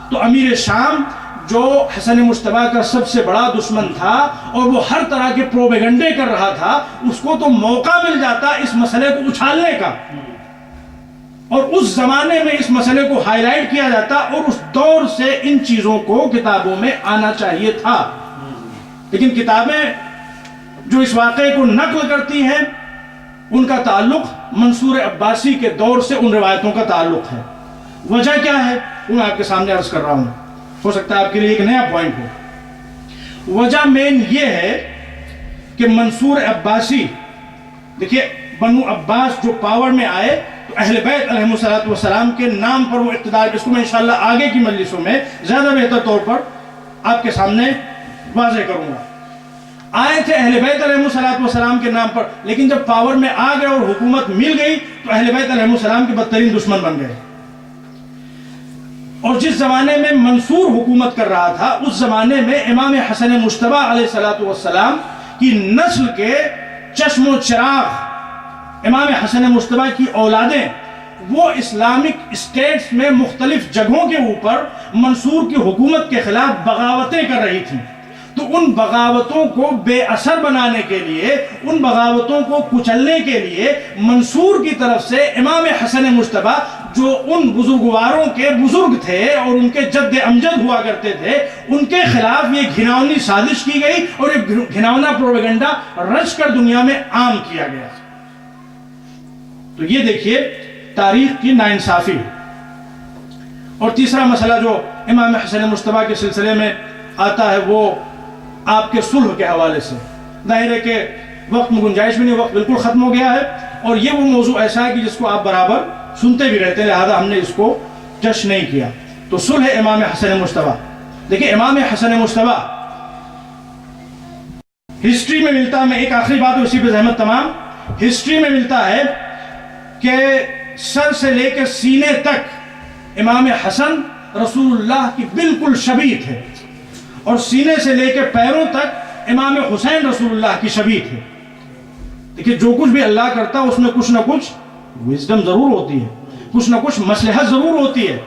Speaker 1: تو امیر شام جو حسن مجتبیٰ کا سب سے بڑا دشمن تھا اور وہ ہر طرح کے پروپیگنڈے کر رہا تھا، اس کو تو موقع مل جاتا اس مسئلے کو اچھالنے کا، اور اس زمانے میں اس مسئلے کو ہائی لائٹ کیا جاتا، اور اس دور سے ان چیزوں کو کتابوں میں آنا چاہیے تھا۔ لیکن کتابیں جو اس واقعے کو نقل کرتی ہیں ان کا تعلق منصور عباسی کے دور سے ان روایتوں کا تعلق ہے۔ وجہ کیا ہے وہ میں آپ کے سامنے عرض کر رہا ہوں، ہو سکتا ہے آپ کے لیے ایک نیا پوائنٹ ہو۔ وجہ مین یہ ہے کہ منصور عباسی، دیکھیے بنو عباس جو پاور میں آئے تو اہل بیت علیہ السلام کے نام پر وہ اقتدار، اس کو میں انشاءاللہ آگے کی مجلسوں میں زیادہ بہتر طور پر آپ کے سامنے واضح کروں گا۔ آئے تھے اہل بیت علیہ السلام کے نام پر، لیکن جب پاور میں آ گئے اور حکومت مل گئی تو اہل بیت علیہ السلام کے بدترین دشمن بن گئے۔ اور جس زمانے میں منصور حکومت کر رہا تھا اس زمانے میں امام حسن مجتبیٰ علیہ السلام کی نسل کے چشم و چراغ امام حسن مجتبیٰ کی اولادیں وہ اسلامک اسٹیٹس میں مختلف جگہوں کے اوپر منصور کی حکومت کے خلاف بغاوتیں کر رہی تھیں۔ تو ان بغاوتوں کو بے اثر بنانے کے لیے، ان بغاوتوں کو کچلنے کے لیے منصور کی طرف سے امام حسن مجتبیٰ جو ان بزرگواروں کے بزرگ تھے اور ان کے جد امجد ہوا کرتے تھے، ان کے خلاف یہ گھناؤنی سازش کی گئی اور ایک گھناؤنا پروپیگنڈا رچ کر دنیا میں عام کیا گیا۔ تو یہ دیکھیے تاریخ کی ناانصافی۔ اور تیسرا مسئلہ جو امام حسن مجتبیٰ کے سلسلے میں آتا ہے وہ آپ کے صلح کے حوالے سے۔ ظاہر ہے کہ وقت میں گنجائش بھی نہیں، وقت بالکل ختم ہو گیا ہے، اور یہ وہ موضوع ایسا ہے کہ جس کو آپ برابر سنتے بھی رہتے، لہذا ہم نے اس کو جش نہیں کیا۔ تو صلح امام حسن مجتبیٰ، دیکھیں امام حسن مجتبیٰ ہسٹری میں ملتا ہے، میں ایک آخری بات اسی پہ زحمت تمام، ہسٹری میں ملتا ہے کہ سر سے لے کے سینے تک امام حسن رسول اللہ کی بالکل شبیہ تھے، اور سینے سے لے کے پیروں تک امام حسین رسول اللہ کی شبیہ تھے۔ دیکھیں جو کچھ بھی اللہ کرتا اس میں کچھ نہ کچھ وزڈم ضرور ہوتی ہے، کچھ نہ کچھ مصلحت ضرور ہوتی ہے۔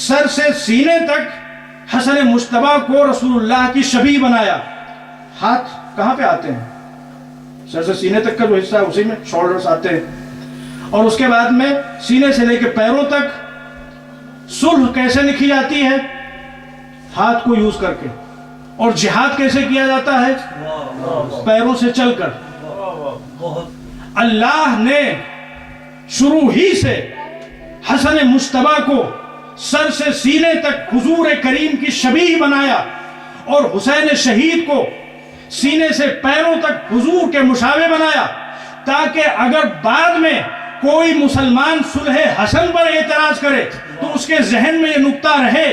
Speaker 1: سر سے سینے تک حسن مجتبیٰ کو رسول اللہ کی شبیہ بنایا۔ ہاتھ کہاں پہ آتے ہیں؟ سر سے سینے تک کا جو حصہ ہے اسی میں شولڈرز آتے ہیں، اور اس کے بعد میں سینے سے لے کے پیروں تک صلح کیسے لکھی جاتی ہے؟ ہاتھ کو یوز کر کے۔ اور جہاد کیسے کیا جاتا ہے؟ پیروں سے چل کر۔ اللہ نے شروع ہی سے حسن مجتبیٰ کو سر سے سینے تک حضور کریم کی شبیہ بنایا، اور حسین شہید کو سینے سے پیروں تک حضور کے مشابہ بنایا، تاکہ اگر بعد میں کوئی مسلمان صلح حسن پر اعتراض کرے تو اس کے ذہن میں یہ نکتہ رہے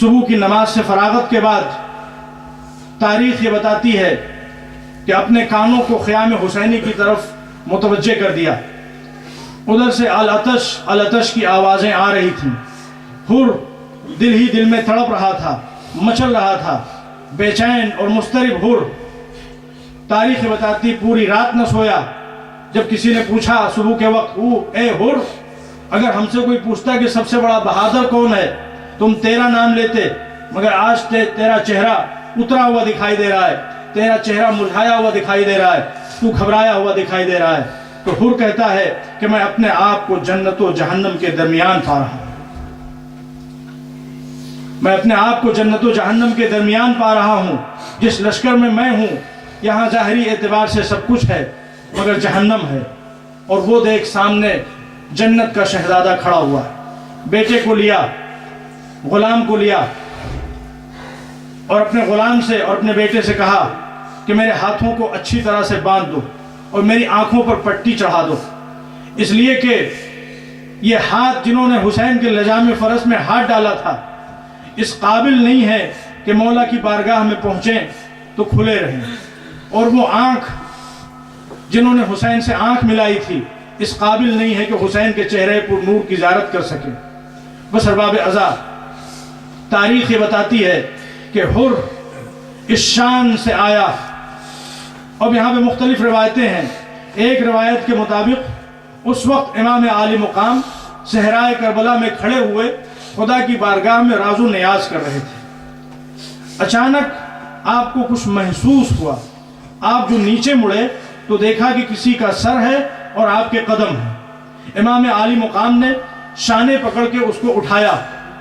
Speaker 1: صبح کی نماز سے فراغت کے بعد تاریخ یہ بتاتی ہے کہ اپنے کانوں کو خیام حسینی کی طرف متوجہ کر دیا. ادھر سے العطش العطش کی آوازیں آ رہی تھیں. حر دل ہی دل میں تڑپ رہا تھا، مچل رہا تھا، بے چین اور مضطرب حر. تاریخ بتاتی پوری رات نہ سویا. جب کسی نے پوچھا صبح کے وقت، اے حر، اگر ہم سے کوئی پوچھتا کہ سب سے بڑا بہادر کون ہے، تم تیرا نام لیتے، مگر آج تیرا چہرہ اترا ہوا دکھائی دے رہا ہے، تیرا چہرہ مرجھایا ہوا دکھائی دے رہا ہے، تو گھبرایا ہوا دکھائی دے رہا ہے. تو حر کہتا ہے کہ میں اپنے آپ کو جنت و جہنم کے درمیان پا رہا ہوں. میں اپنے آپ کو جنت و جہنم کے درمیان پا رہا ہوں. جس لشکر میں ہوں، یہاں ظاہری اعتبار سے سب کچھ ہے مگر جہنم ہے. اور وہ دیکھ سامنے جنت کا شہزادہ کھڑا ہوا ہے. بیٹے کو لیا، غلام کو لیا، اور اپنے غلام سے اور اپنے بیٹے سے کہا کہ میرے ہاتھوں کو اچھی طرح سے باندھ دو اور میری آنکھوں پر پٹی چڑھا دو، اس لیے کہ یہ ہاتھ جنہوں نے حسین کے لجام فرس میں ہاتھ ڈالا تھا اس قابل نہیں ہے کہ مولا کی بارگاہ میں پہنچیں تو کھلے رہیں، اور وہ آنکھ جنہوں نے حسین سے آنکھ ملائی تھی اس قابل نہیں ہے کہ حسین کے چہرے پر نور کی زیارت کر سکیں. بس ارباب عزا، تاریخ یہ بتاتی ہے کہ حر اس شان سے آیا. اب یہاں پہ مختلف روایتیں ہیں. ایک روایت کے مطابق اس وقت امام عالی مقام صحرائے کربلا میں کھڑے ہوئے خدا کی بارگاہ میں راز و نیاز کر رہے تھے. اچانک آپ کو کچھ محسوس ہوا. آپ جو نیچے مڑے تو دیکھا کہ کسی کا سر ہے اور آپ کے قدم ہیں. امام عالی مقام نے شانے پکڑ کے اس کو اٹھایا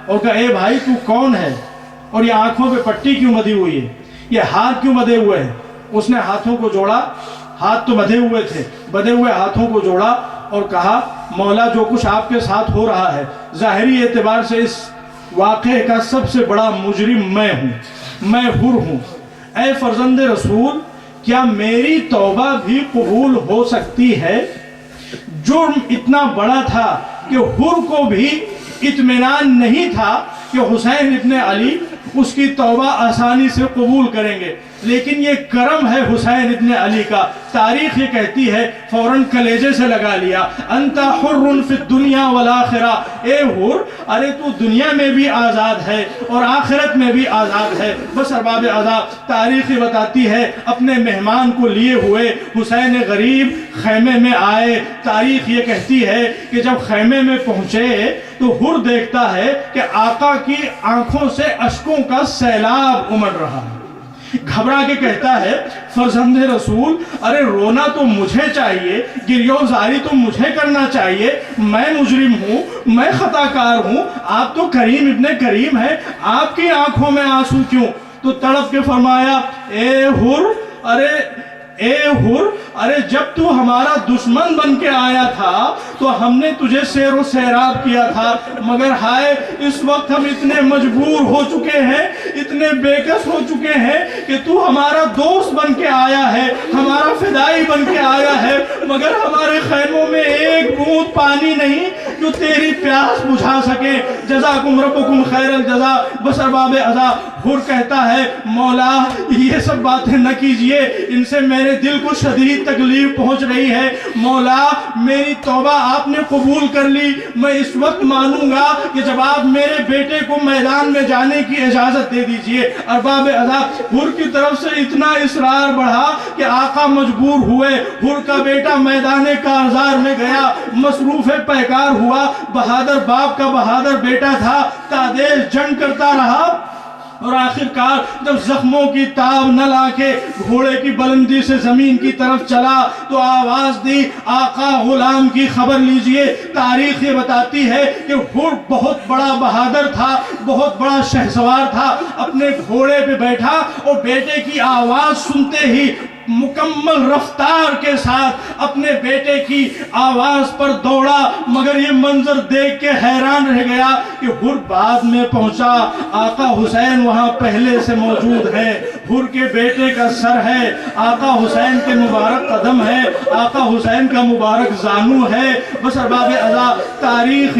Speaker 1: اور کہا، اے بھائی تو کون ہے، اور یہ آنکھوں پہ پٹی کیوں بندھی ہوئی ہے، یہ ہاتھ کیوں بندھے ہوئے ہیں؟ اس نے ہاتھوں کو جوڑا، ہاتھ تو بندھے ہوئے تھے، بندھے ہوئے ہاتھوں کو جوڑا اور کہا، مولا جو کچھ آپ کے ساتھ ہو رہا ہے ظاہری اعتبار سے اس واقعے کا سب سے بڑا مجرم میں ہوں، میں حر ہوں. اے فرزند رسول، کیا میری توبہ بھی قبول ہو سکتی ہے؟ جرم اتنا بڑا تھا کہ حر کو بھی اطمینان نہیں تھا کہ حسین ابن علی اس کی توبہ آسانی سے قبول کریں گے، لیکن یہ کرم ہے حسین ابن علی کا. تاریخ یہ کہتی ہے، فوراً کلیجے سے لگا لیا، انت حر فی الدنیا والآخرہ. اے حر، ارے تو دنیا میں بھی آزاد ہے اور آخرت میں بھی آزاد ہے. بس ارباب عذاب، تاریخ یہ بتاتی ہے اپنے مہمان کو لیے ہوئے حسین غریب خیمے میں آئے. تاریخ یہ کہتی ہے کہ جب خیمے میں پہنچے تو حر دیکھتا ہے کہ آقا کی آنکھوں سے اشکوں کا سیلاب امڑ رہا ہے. گھبرا کے کہتا ہے، فرزند رسول، ارے رونا تو مجھے چاہیے، گریوزاری تو مجھے کرنا چاہیے، میں مجرم ہوں، میں خطا کار ہوں، آپ تو کریم ابن کریم ہیں، آپ کی آنکھوں میں آنسو کیوں؟ تو تڑپ کے فرمایا، اے حر، ارے جب تو ہمارا دشمن بن کے آیا تھا تو ہم نے تجھے سیر و سیراب کیا تھا، مگر ہائے اس وقت ہم اتنے مجبور ہو چکے ہیں، اتنے بےکس ہو چکے ہیں کہ تو ہمارا دوست بن کے آیا ہے، ہمارا فدائی بن کے آیا ہے، مگر ہمارے خیموں میں ایک بوند پانی نہیں جو تیری پیاس بجھا سکے. جزاکم ربکم خیر الجزا. بس ارباب عزا، حر کہتا ہے، مولا یہ سب باتیں نہ کیجئے، ان سے میرے دل کو شدید تکلیف پہنچ رہی ہے. مولا میری توبہ آپ نے قبول کر لی، میں اس وقت مانوں گا کہ جب آپ میرے بیٹے کو میدان میں جانے کی اجازت دے دیجئے. ارباب عزا، حر کی طرف سے اتنا اصرار بڑھا کہ آقا مجبور ہوئے. حر کا بیٹا میدان کارزار میں گیا، مصروف پیکار ہوا. بہادر باپ کا بہادر بیٹا تھا، تادیش جنگ کرتا رہا، اور آخر کار جب زخموں کی تاب نہ لا کے گھوڑے کی بلندی سے زمین کی طرف چلا تو آواز دی، آقا غلام کی خبر لیجئے. تاریخ یہ بتاتی ہے کہ حر بہت بڑا بہادر تھا، بہت بڑا شہسوار تھا. اپنے گھوڑے پہ بیٹھا اور بیٹے کی آواز سنتے ہی مکمل رفتار کے ساتھ اپنے بیٹے کی آواز پر دوڑا. مگر یہ منظر دیکھ کے حیران رہ گیا کہ حر بعد میں پہنچا، آقا حسین وہاں پہلے سے موجود ہے. حر کے بیٹے کا سر ہے، آقا حسین کے مبارک قدم ہے، آقا حسین کا مبارک زانو ہے۔ بس ارباب ازا، تاریخ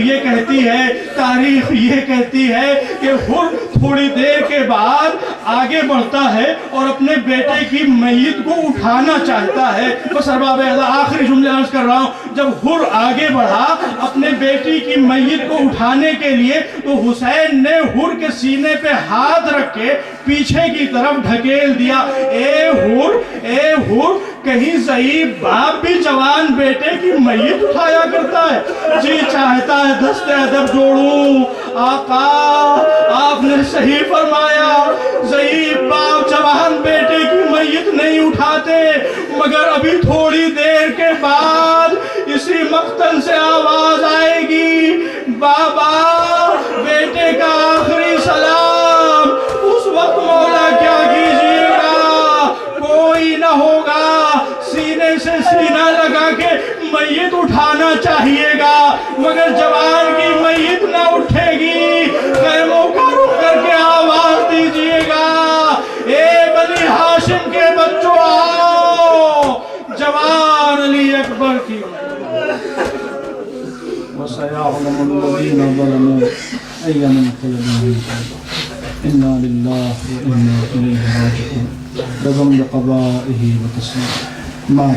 Speaker 1: یہ کہتی ہے کہ حر تھوڑی دیر کے بعد آگے بڑھتا ہے اور اپنے بیٹے کی میت کو اٹھانا چاہتا ہے۔ بس ارباب ازا، آخری جملے عرض کر رہا ہوں، جب حر آگے بڑھا اپنے بیٹی کی میت کو اٹھانے کے لیے تو حسین نے حر کے سینے پہ ہاتھ رکھ کے پیچھے کی طرف ڈھکیل دیا۔ اے حر، کہیں ضعیف باپ بھی جوان بیٹے کی میت اٹھایا کرتا ہے؟ جی چاہتا ہے دست ادب جوڑوں۔ آقا آپ نے صحیح فرمایا، ضعیف باپ جوان بیٹے کی میت نہیں اٹھاتے، مگر ابھی تھوڑی دیر کے بعد اسی مقتل سے آواز آئے گی، بابا بیٹے کا آخری سلام۔ اس وقت مولا کیا کیجیے گا؟ کوئی نہ ہوگا، سینے سے سینہ لگا کے میت اٹھانا چاہیے گا، مگر جوان کی میت نہ اٹھے گی۔ خیموں کا رخ کر کے آواز دیجیے گا، اے بنی ہاشم کے بچوں آؤ، جوان علی اکبر کی وَسَيَعْلَمُ الَّذِينَ ظَلَمُوا أَيَّ مُنقَلَبٍ يَنقَلِبُونَ إِنَّا لِلَّهِ وَإِنَّا إِلَيْهِ رَاجِعُونَ رضم بقضائه وتسليمه.